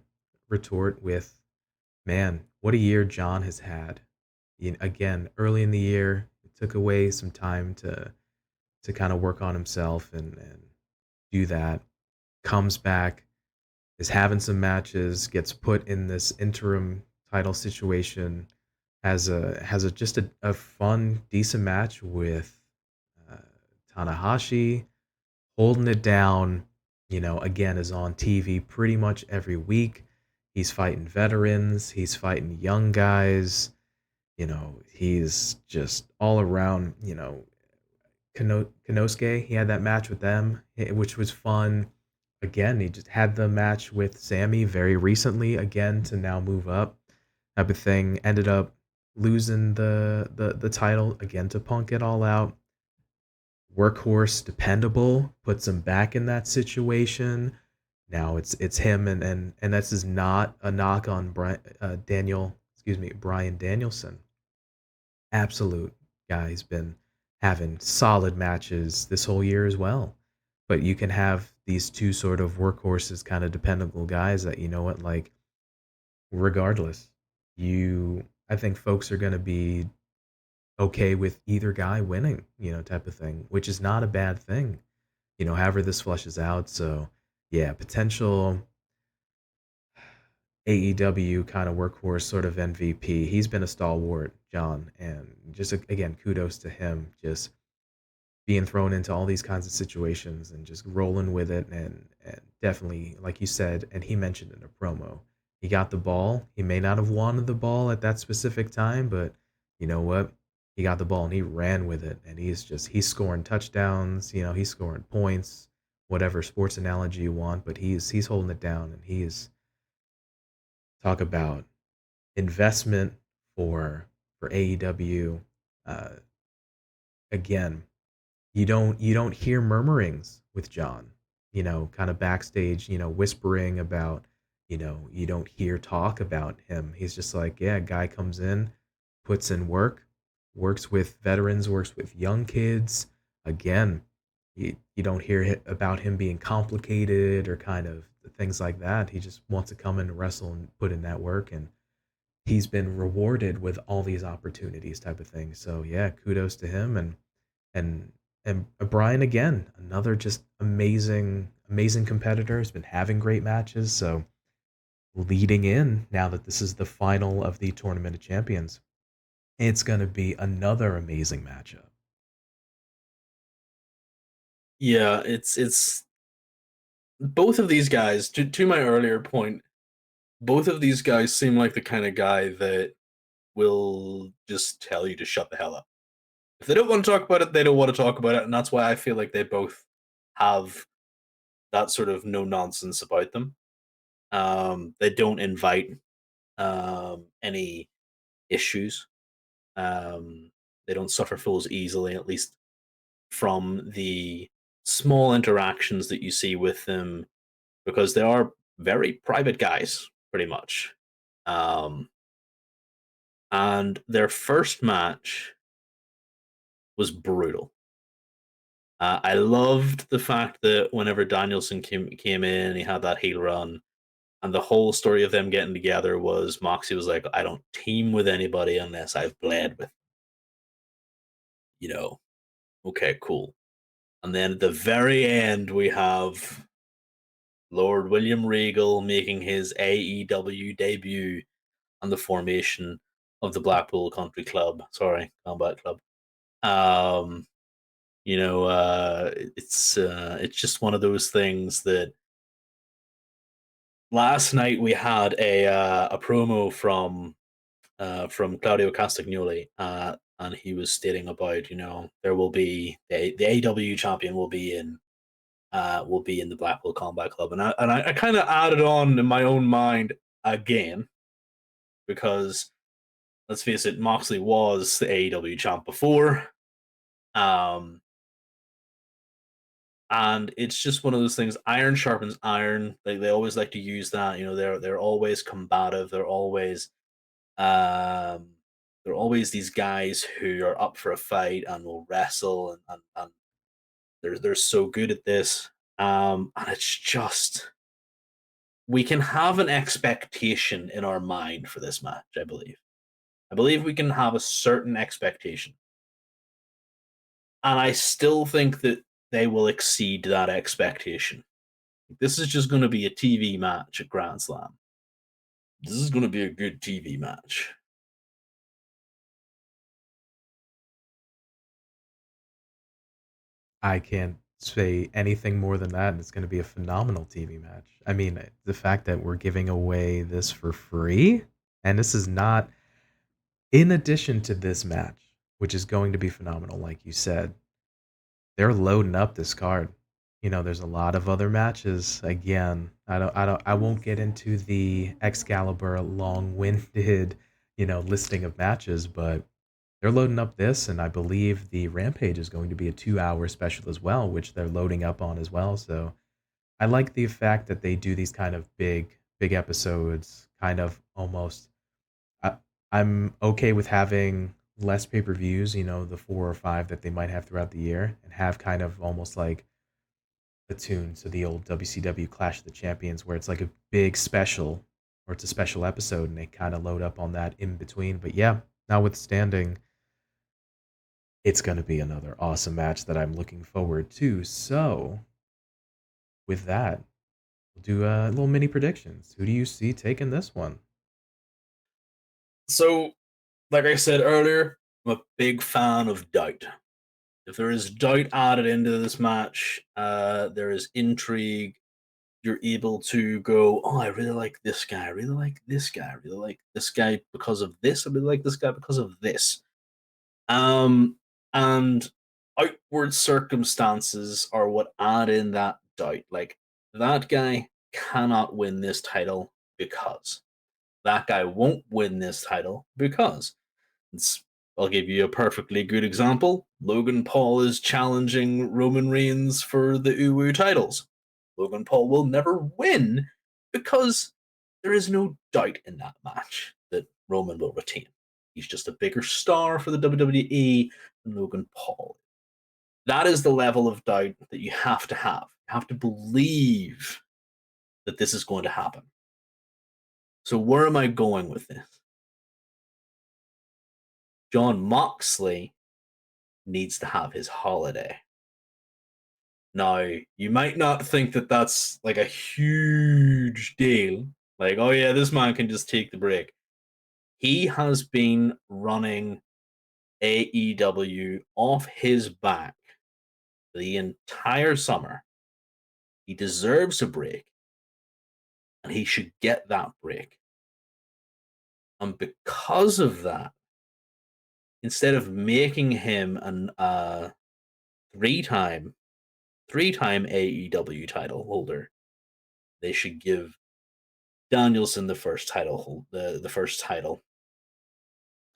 retort with, man, what a year John has had. Again, early in the year, it took away some time to kind of work on himself and do that. Comes back, is having some matches, gets put in this interim title situation, has a just a fun, decent match with uh, Tanahashi, holding it down. Again, is on TV pretty much every week. He's fighting veterans, he's fighting young guys. He's just all around. Konosuke, he had that match with them, which was fun. Again, he just had the match with Sammy very recently, again, to now move up type of thing. Ended up losing the title again to Punk it all out. Workhorse, dependable, puts him back in that situation. Now it's him and this is not a knock on Bryan Danielson. Absolute guy's been having solid matches this whole year as well. But you can have these two sort of workhorses, kind of dependable guys that like regardless, I think folks are gonna be okay with either guy winning, type of thing, which is not a bad thing. However this flushes out. So yeah, potential AEW kind of workhorse sort of MVP. He's been a stalwart, John, and just again, kudos to him. Just being thrown into all these kinds of situations and just rolling with it, and definitely, like you said, and he mentioned in a promo, he got the ball. He may not have wanted the ball at that specific time, but you know what? He got the ball and he ran with it, and he's scoring touchdowns. He's scoring points, whatever sports analogy you want, but he's holding it down, and he's talk about investment for AEW. Uh, Again, you don't hear murmurings with John. Kind of backstage, whispering about, you don't hear talk about him. He's just like, yeah, guy comes in, puts in work, works with veterans, works with young kids. Again, you don't hear about him being complicated or kind of things like that. He just wants to come in and wrestle and put in that work, and he's been rewarded with all these opportunities type of thing. So yeah, kudos to him. And and Bryan again, another just amazing competitor, has been having great matches. So leading in now that this is the final of the Tournament of Champions, it's going to be another amazing matchup. Yeah, it's both of these guys. To my earlier point, both of these guys seem like the kind of guy that will just tell you to shut the hell up. If they don't want to talk about it, they don't want to talk about it, and that's why I feel like they both have that sort of no nonsense about them. They don't invite any issues. Um, they don't suffer fools easily, at least from the small interactions that you see with them, because they are very private guys, pretty much. Um, and their first match was brutal. I loved the fact that whenever Danielson came in, he had that heel run, and the whole story of them getting together was Moxie was like, "I don't team with anybody unless I've bled with, you know." Okay, cool. And then at the very end, we have Lord William Regal making his AEW debut on the formation of the Blackpool Country Club. Sorry, Combat Club. Um, it's just one of those things that last night we had a promo from Claudio Castagnoli, and he was stating about, there will be the AW champion will be in the Blackpool Combat Club, and I kind of added on in my own mind again, because let's face it, Moxley was the AEW champ before, um, and it's just one of those things. Iron sharpens iron. They always like to use that. They're always combative. Um, they're always these guys who are up for a fight and will wrestle, and they're so good at this. And it's just, we can have an expectation in our mind for this match. I believe we can have a certain expectation, and I still think that they will exceed that expectation. This is just going to be a TV match at Grand Slam. This is going to be a good TV match. I can't say anything more than that, and it's gonna be a phenomenal TV match. I mean, the fact that we're giving away this for free, and this is not in addition to this match, which is going to be phenomenal, like you said, they're loading up this card. There's a lot of other matches. Again, I won't get into the Excalibur long-winded, listing of matches, but they're loading up this, and I believe the Rampage is going to be a 2-hour special as well, which they're loading up on as well. So I like the fact that they do these kind of big episodes, kind of almost. I, I'm okay with having less pay-per-views, the 4 or 5 that they might have throughout the year, and have kind of almost like a tune to the old WCW Clash of the Champions, where it's like a big special or it's a special episode, and they kind of load up on that in between. But yeah, notwithstanding, it's going to be another awesome match that I'm looking forward to. So, with that, we'll do a little mini predictions. Who do you see taking this one? So, like I said earlier, I'm a big fan of doubt. If there is doubt added into this match, there is intrigue. You're able to go, oh, I really like this guy. I really like this guy. I really like this guy because of this. I really like this guy because of this. Um, and outward circumstances are what add in that doubt. Like, that guy cannot win this title because that guy won't win this title because it's, I'll give you a perfectly good example. Logan Paul is challenging Roman Reigns for the UWU titles. Logan Paul will never win because there is no doubt in that match that Roman will retain. He's just a bigger star for the WWE than Logan Paul. That is the level of doubt that you have to have. You have to believe that this is going to happen. So, where am I going with this? John Moxley needs to have his holiday. Now, you might not think that that's like a huge deal. Like, oh yeah, this man can just take the break. He has been running AEW off his back the entire summer. He deserves a break, and he should get that break. And because of that, instead of making him an three-time three-time AEW title holder, they should give Danielson the first title hold the first title.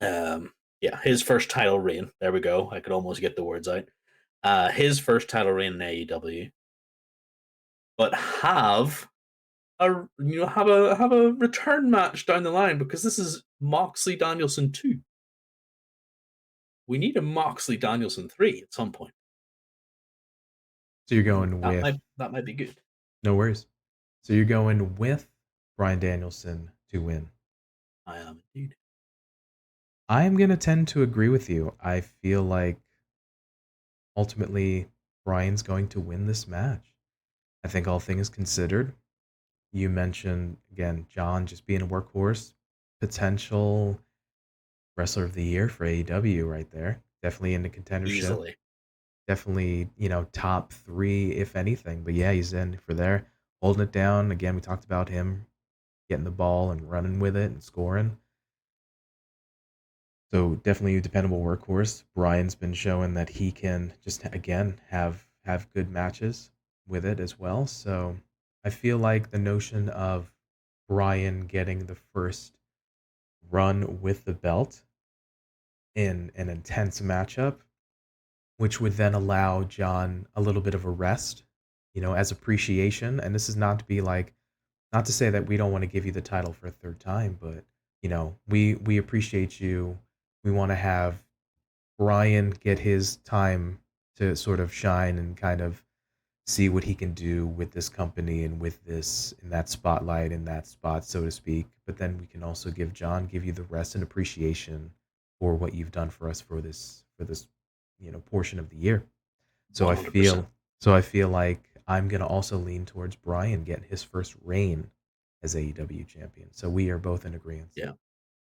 Yeah, his first title reign. There we go. I could almost get the words out. His first title reign in AEW, but have a return match down the line because this is Moxley Danielson 2. We need a Moxley Danielson 3 at some point. So you're going with That might be good. no worries. So you're going with Bryan Danielson to win. I am indeed. I am going to tend to agree with you. I feel like ultimately Bryan's going to win this match. I think all things considered, you mentioned again John just being a workhorse, potential wrestler of the year for AEW right there. Definitely in the contendership. Easily. Definitely, top 3 if anything. But yeah, he's in for there, holding it down. Again, we talked about him getting the ball and running with it and scoring. So definitely a dependable workhorse. Bryan's been showing that he can just again have good matches with it as well. So I feel like the notion of Bryan getting the first run with the belt in an intense matchup, which would then allow John a little bit of a rest, as appreciation. And this is not to be like, not to say that we don't want to give you the title for a third time, but we appreciate you. We want to have Bryan get his time to sort of shine and kind of see what he can do with this company and with this in that spotlight in that spot, so to speak. But then we can also give you the rest and appreciation for what you've done for us for this portion of the year. So I 100%. feel so I feel like I'm gonna also lean towards Bryan getting his first reign as AEW champion. So we are both in agreement. Yeah.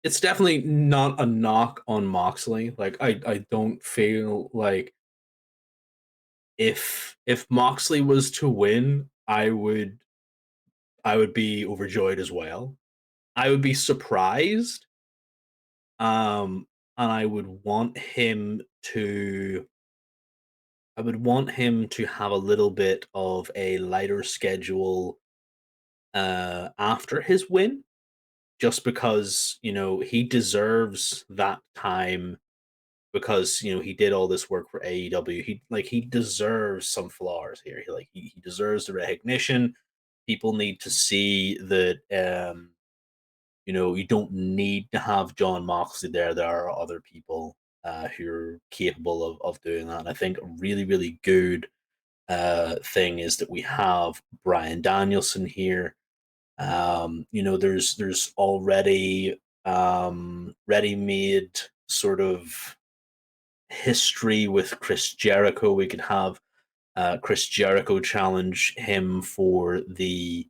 It's definitely not a knock on Moxley. Like I don't feel like if Moxley was to win, I would be overjoyed as well. I would be surprised. And I would want him to have a little bit of a lighter schedule after his win, just because, he deserves that time because, he did all this work for AEW. He deserves some flowers here. He deserves the recognition. People need to see that you don't need to have John Moxley there. There are other people who are capable of doing that. And I think a really, really good thing is that we have Bryan Danielson here. There's already ready-made sort of history with Chris Jericho. We could have Chris Jericho challenge him for the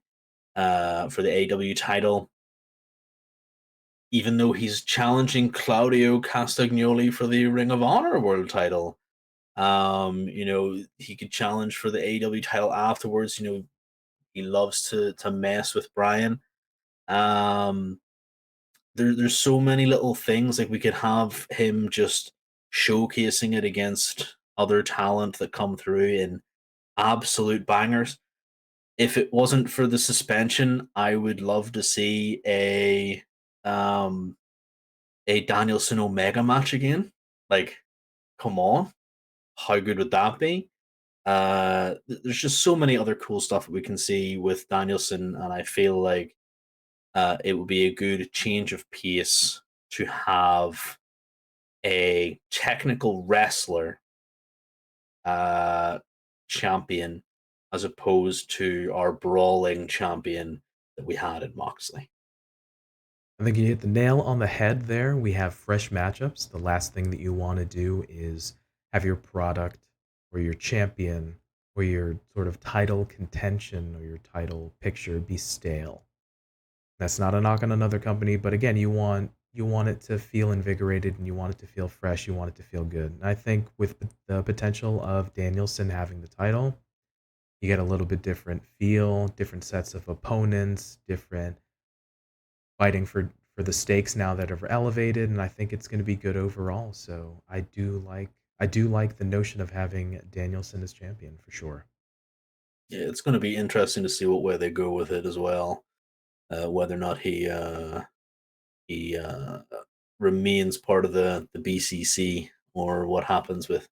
AW title, even though he's challenging Claudio Castagnoli for the Ring of Honor World title. He could challenge for the AW title afterwards. He loves to mess with Bryan. Um, there's so many little things like we could have him just showcasing it against other talent that come through in absolute bangers. If it wasn't for the suspension, I would love to see um a Danielson Omega match again. Like, come on, how good would that be? There's just so many other cool stuff that we can see with Danielson, and I feel like it would be a good change of pace to have a technical wrestler uh, champion as opposed to our brawling champion that we had in Moxley. I think you hit the nail on the head there. We have fresh matchups. The last thing that you want to do is have your product or your champion or your sort of title contention or your title picture be stale. That's not a knock on another company, but again, you want it to feel invigorated and you want it to feel fresh, you want it to feel good. And I think with the potential of Danielson having the title, you get a little bit different feel, different sets of opponents, different fighting for the stakes now that are elevated, and I think it's going to be good overall. So I do like the notion of having Danielson as champion for sure. Yeah, it's going to be interesting to see what way they go with it as well. whether or not he remains part of the BCC or what happens with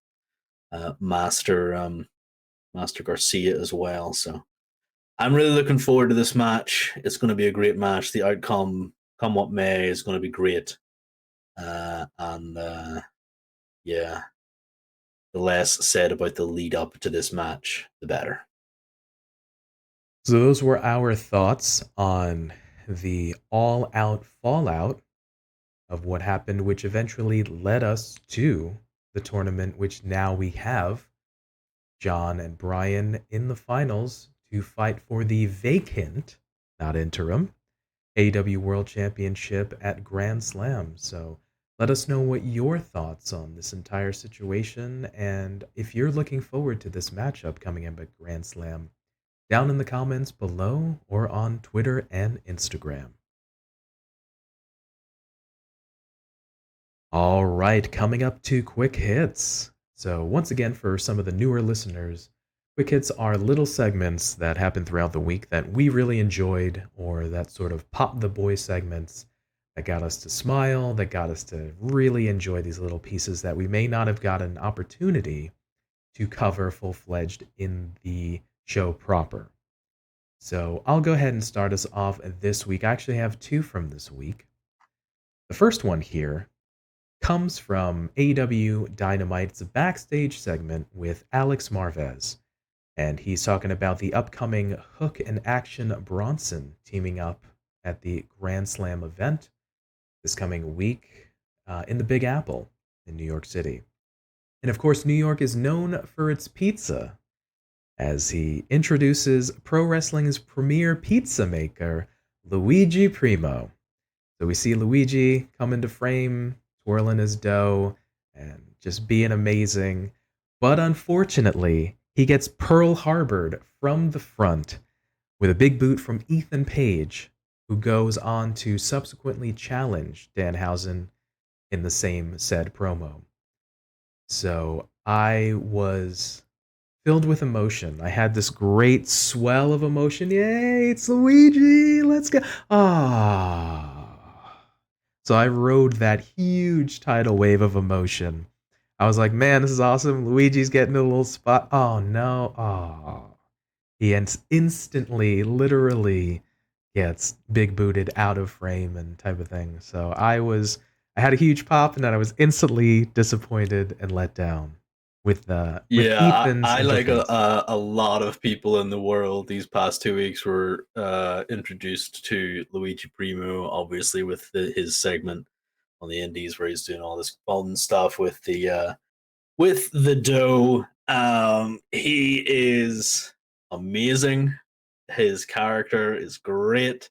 Master Garcia as well. So I'm really looking forward to this match. It's going to be a great match. The outcome, come what may, is going to be great. And yeah, the less said about the lead up to this match, the better. So those were our thoughts on the all out fallout of what happened, which eventually led us to the tournament, which now we have John and Bryan in the finals to fight for the vacant, not interim, AEW World Championship at Grand Slam. So let us know what your thoughts on this entire situation and if you're looking forward to this matchup coming up at Grand Slam down in the comments below or on Twitter and Instagram. All right, coming up to quick hits. So, once again, for some of the newer listeners, quick hits are little segments that happen throughout the week that we really enjoyed, or that sort of pop the boy segments that got us to smile, that got us to really enjoy these little pieces that we may not have got an opportunity to cover full fledged in the show proper. So, I'll go ahead and start us off this week. I actually have two from this week. The first one here comes from AEW Dynamite. It's a backstage segment with Alex Marvez. And he's talking about the upcoming Hook and Action Bronson teaming up at the Grand Slam event this coming week in the Big Apple in New York City. And of course, New York is known for its pizza, as he introduces pro wrestling's premier pizza maker, Luigi Primo. So we see Luigi come into frame, twirling his dough, and just being amazing. But unfortunately, he gets Pearl Harbored from the front with a big boot from Ethan Page, who goes on to subsequently challenge Danhausen in the same said promo. So I was filled with emotion. I had this great swell of emotion. Yay, it's Luigi! Let's go! Ah. So I rode that huge tidal wave of emotion. I was like, man, this is awesome. Luigi's getting a little spot. Oh no. Oh. He instantly, literally gets big booted out of frame and type of thing. So I had a huge pop and then I was instantly disappointed and let down with Yeah, Ethan's I like interference. a lot of people in the world these past 2 weeks were introduced to Luigi Primo, obviously with his segment on the Indies where he's doing all this fun stuff with the dough. He is amazing. His character is great.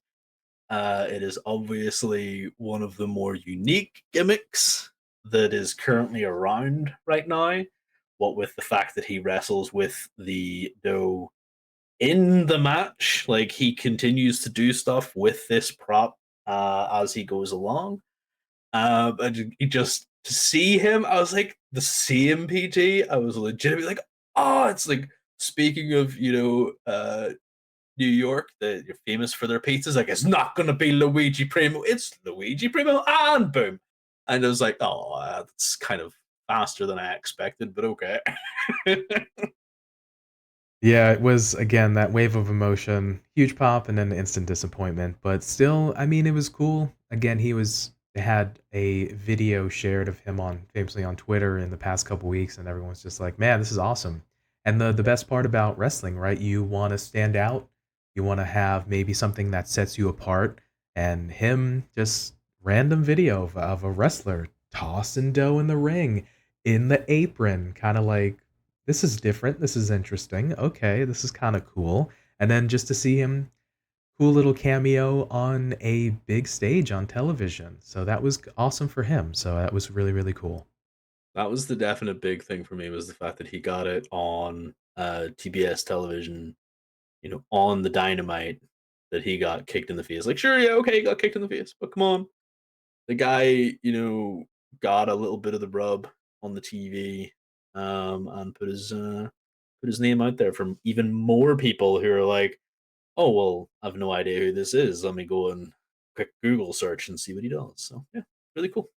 It is obviously one of the more unique gimmicks that is currently around right now. What with the fact that he wrestles with the dough in the match, like he continues to do stuff with this prop as he goes along. And just to see him, I was like, the same PT. I was legitimately like, oh, it's like speaking of New York, that you're famous for their pizzas. Like, it's not going to be Luigi Primo. It's Luigi Primo, and boom. And I was like, oh, that's kind of faster than I expected, but okay. Yeah, it was again that wave of emotion, huge pop and then instant disappointment, but still, I mean, it was cool. Again, they had a video shared of him on famously on Twitter in the past couple weeks, and everyone's just like, "Man, this is awesome." And the best part about wrestling, right? You want to stand out, you want to have maybe something that sets you apart, and him just random video of a wrestler tossing dough in the ring in the apron, kind of like this is different. This is interesting. Okay, this is kind of cool. And then just to see him, cool little cameo on a big stage on television. So that was awesome for him. So that was really, really cool. That was the definite big thing for me, was the fact that he got it on TBS television, on the Dynamite, that he got kicked in the face. Like, sure, yeah, okay, he got kicked in the face, but come on, the guy, got a little bit of the rub on the TV, and put his name out there from even more people who are like, Oh, well, I have no idea who this is. Let me go and quick Google search and see what he does. So yeah, really cool.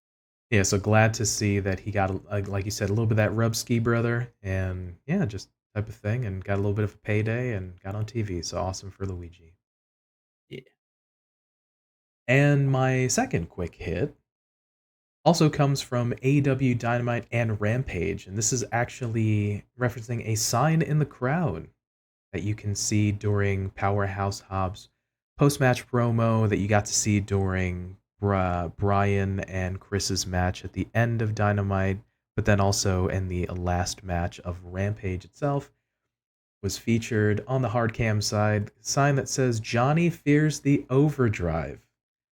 Yeah, so glad to see that he got, like you said, a little bit of that rub ski brother, and yeah, just type of thing, and got a little bit of a payday, and got on TV. So awesome for Luigi. Yeah. And my second quick hit also comes from AEW Dynamite and Rampage, and this is actually referencing a sign in the crowd that you can see during Powerhouse Hobbs post-match promo that you got to see during Bryan and Chris's match at the end of Dynamite, but then also in the last match of Rampage itself, was featured on the hard cam side, sign that says Johnny fears the overdrive.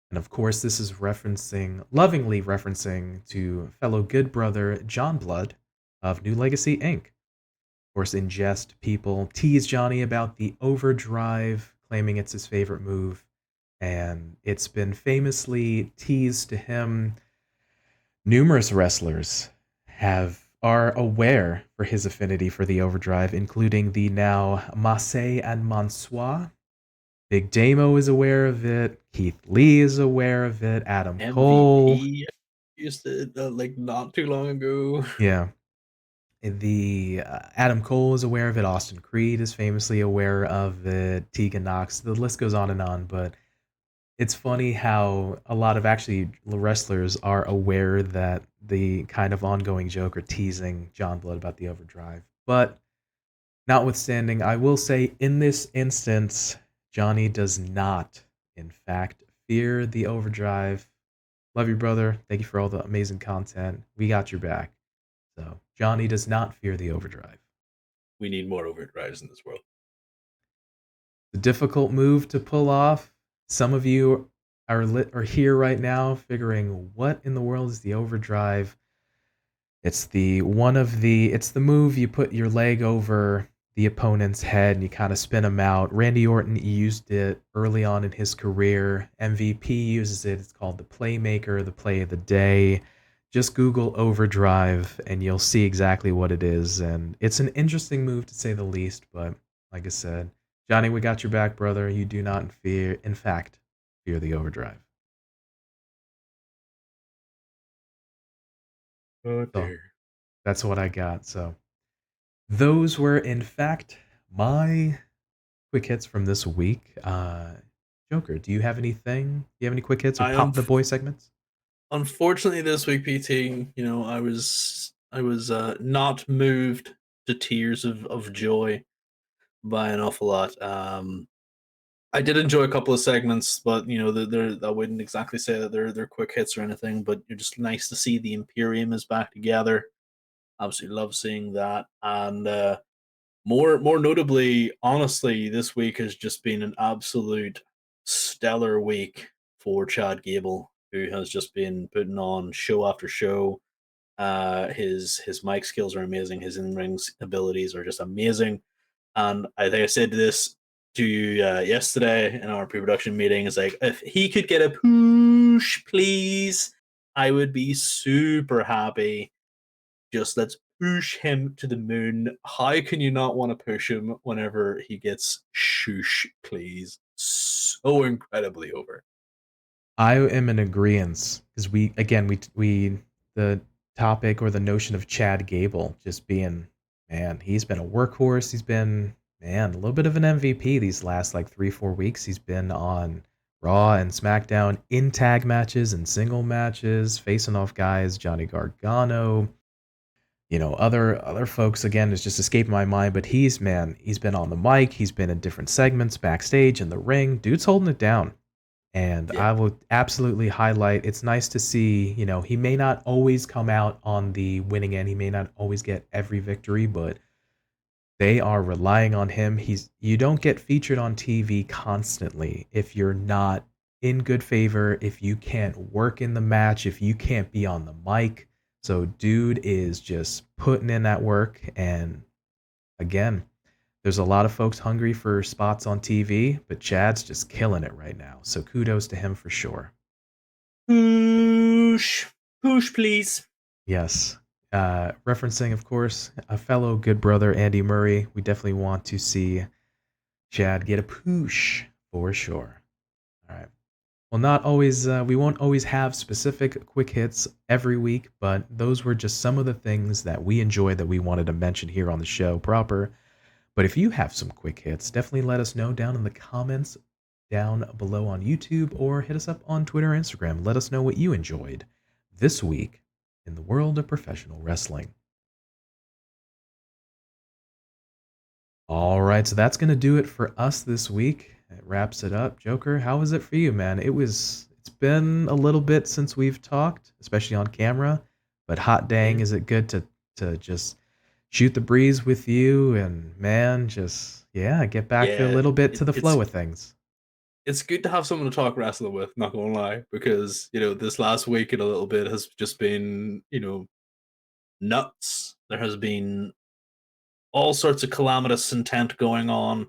And of course, this is lovingly referencing to fellow good brother John Blood of New Legacy Inc. Of course, in jest, people tease Johnny about the overdrive, claiming it's his favorite move, and it's been famously teased to him. Numerous wrestlers are aware for his affinity for the overdrive, including the now Massey and Mansois. Big Damo is aware of it. Keith Lee is aware of it. Adam Cole. MVP used it like not too long ago. Yeah. The Adam Cole is aware of it. Austin Creed is famously aware of it. Tegan Knox. The list goes on and on. But it's funny how a lot of actually wrestlers are aware that the kind of ongoing joke or teasing John Blood about the overdrive. But notwithstanding, I will say in this instance, Johnny does not, in fact, fear the overdrive. Love you, brother. Thank you for all the amazing content. We got your back. So Johnny does not fear the overdrive. We need more overdrives in this world. It's a difficult move to pull off. Some of you are here right now figuring what in the world is the overdrive. It's the move you put your leg over the opponent's head and you kind of spin them out. Randy Orton used it early on in his career. MVP uses it. It's called the Playmaker, the play of the day. Just Google overdrive and you'll see exactly what it is. And it's an interesting move to say the least, but like I said, Johnny, we got your back, brother. You do not in fact, fear the overdrive. Oh So dear. that's what I got. So those were, in fact, my quick hits from this week. Joker, do you have anything? Do you have any quick hits or I pop the boy segments? unfortunately this week, PT, I was not moved to tears of joy by an awful lot. I did enjoy a couple of segments, but they're I wouldn't exactly say that they're quick hits or anything. But you're just nice to see the Imperium is back together. Absolutely love seeing that, and more notably, honestly, this week has just been an absolute stellar week for Chad Gable, who has just been putting on show after show. His mic skills are amazing. His in ring abilities are just amazing. And I think I said this to you yesterday in our pre-production meeting. It's like if he could get a push, please, I would be super happy. Just let's push him to the moon. How can you not want to push him whenever he gets shoosh, please? So incredibly over. I am in agreement because we the topic or the notion of Chad Gable just being, man, he's been a workhorse. He's been, man, a little bit of an MVP these last like 3-4 weeks. He's been on Raw and SmackDown in tag matches and single matches, facing off guys, Johnny Gargano, other folks. Again, it's just escaping my mind, but he's been on the mic, he's been in different segments backstage in the ring. Dude's holding it down. And Yeah, I will absolutely highlight, it's nice to see, he may not always come out on the winning end. He may not always get every victory, but they are relying on him. You don't get featured on TV constantly if you're not in good favor, if you can't work in the match, if you can't be on the mic. So dude is just putting in that work, and again, there's a lot of folks hungry for spots on TV, but Chad's just killing it right now. So kudos to him for sure. push, push, please. Yes. Referencing, of course, a fellow good brother, Andy Murray. We definitely want to see Chad, get a poosh for sure. All right. Well, not always, we won't always have specific quick hits every week, but those were just some of the things that we enjoyed that we wanted to mention here on the show proper. But if you have some quick hits, definitely let us know down in the comments down below on YouTube or hit us up on Twitter or Instagram. Let us know what you enjoyed this week in the world of professional wrestling. All right, so that's going to do it for us this week. It wraps it up. Joker, how was it for you, man? It's been a little bit since we've talked, especially on camera, but hot dang, Yeah. is it good to just shoot the breeze with you and man, just yeah, get back to a Yeah, little bit it, to the flow it's of things. it's good to have someone to talk wrestling with. Not gonna lie, because this last week and a little bit has just been nuts. There has been all sorts of calamitous intent going on.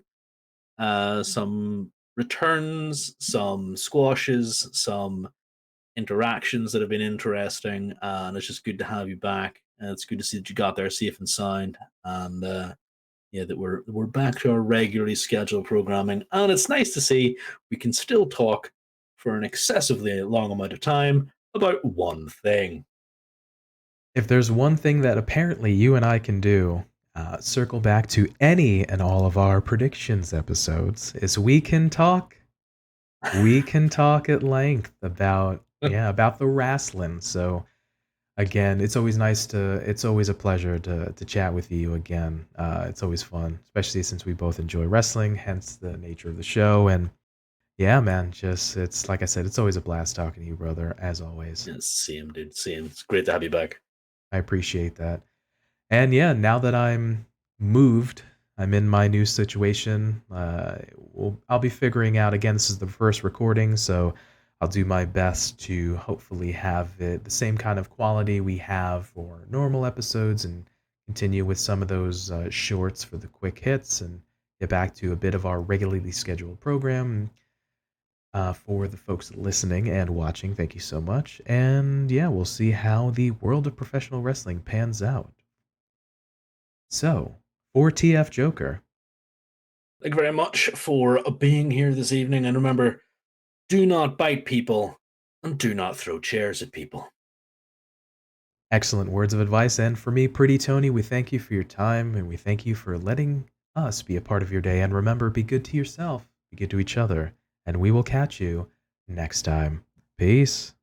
Some returns, some squashes, some interactions that have been interesting, and it's just good to have you back. And it's good to see that you got there safe and sound, and yeah, that we're back to our regularly scheduled programming. And it's nice to see we can still talk for an excessively long amount of time about one thing. If there's one thing that apparently you and I can do, circle back to any and all of our predictions episodes, is we can talk. We can talk at length about yeah about the wrestling. So again, it's always a pleasure to chat with you again. It's always fun, especially since we both enjoy wrestling, hence the nature of the show. And yeah, man, just it's like I said, it's always a blast talking to you, brother, as always. Yeah, same, dude. Same. It's great to have you back. I appreciate that. And yeah, now that I'm moved, I'm in my new situation. I'll be figuring out again. This is the first recording, so I'll do my best to hopefully have it the same kind of quality we have for normal episodes, and continue with some of those shorts for the quick hits, and get back to a bit of our regularly scheduled program. For the folks listening and watching, thank you so much. And yeah, we'll see how the world of professional wrestling pans out. So, for TF Joker, Thank you very much for being here this evening. And remember, do not bite people and do not throw chairs at people. excellent words of advice. And for me, Pretty Tony, we thank you for your time and we thank you for letting us be a part of your day. And remember, be good to yourself, be good to each other, and we will catch you next time. Peace.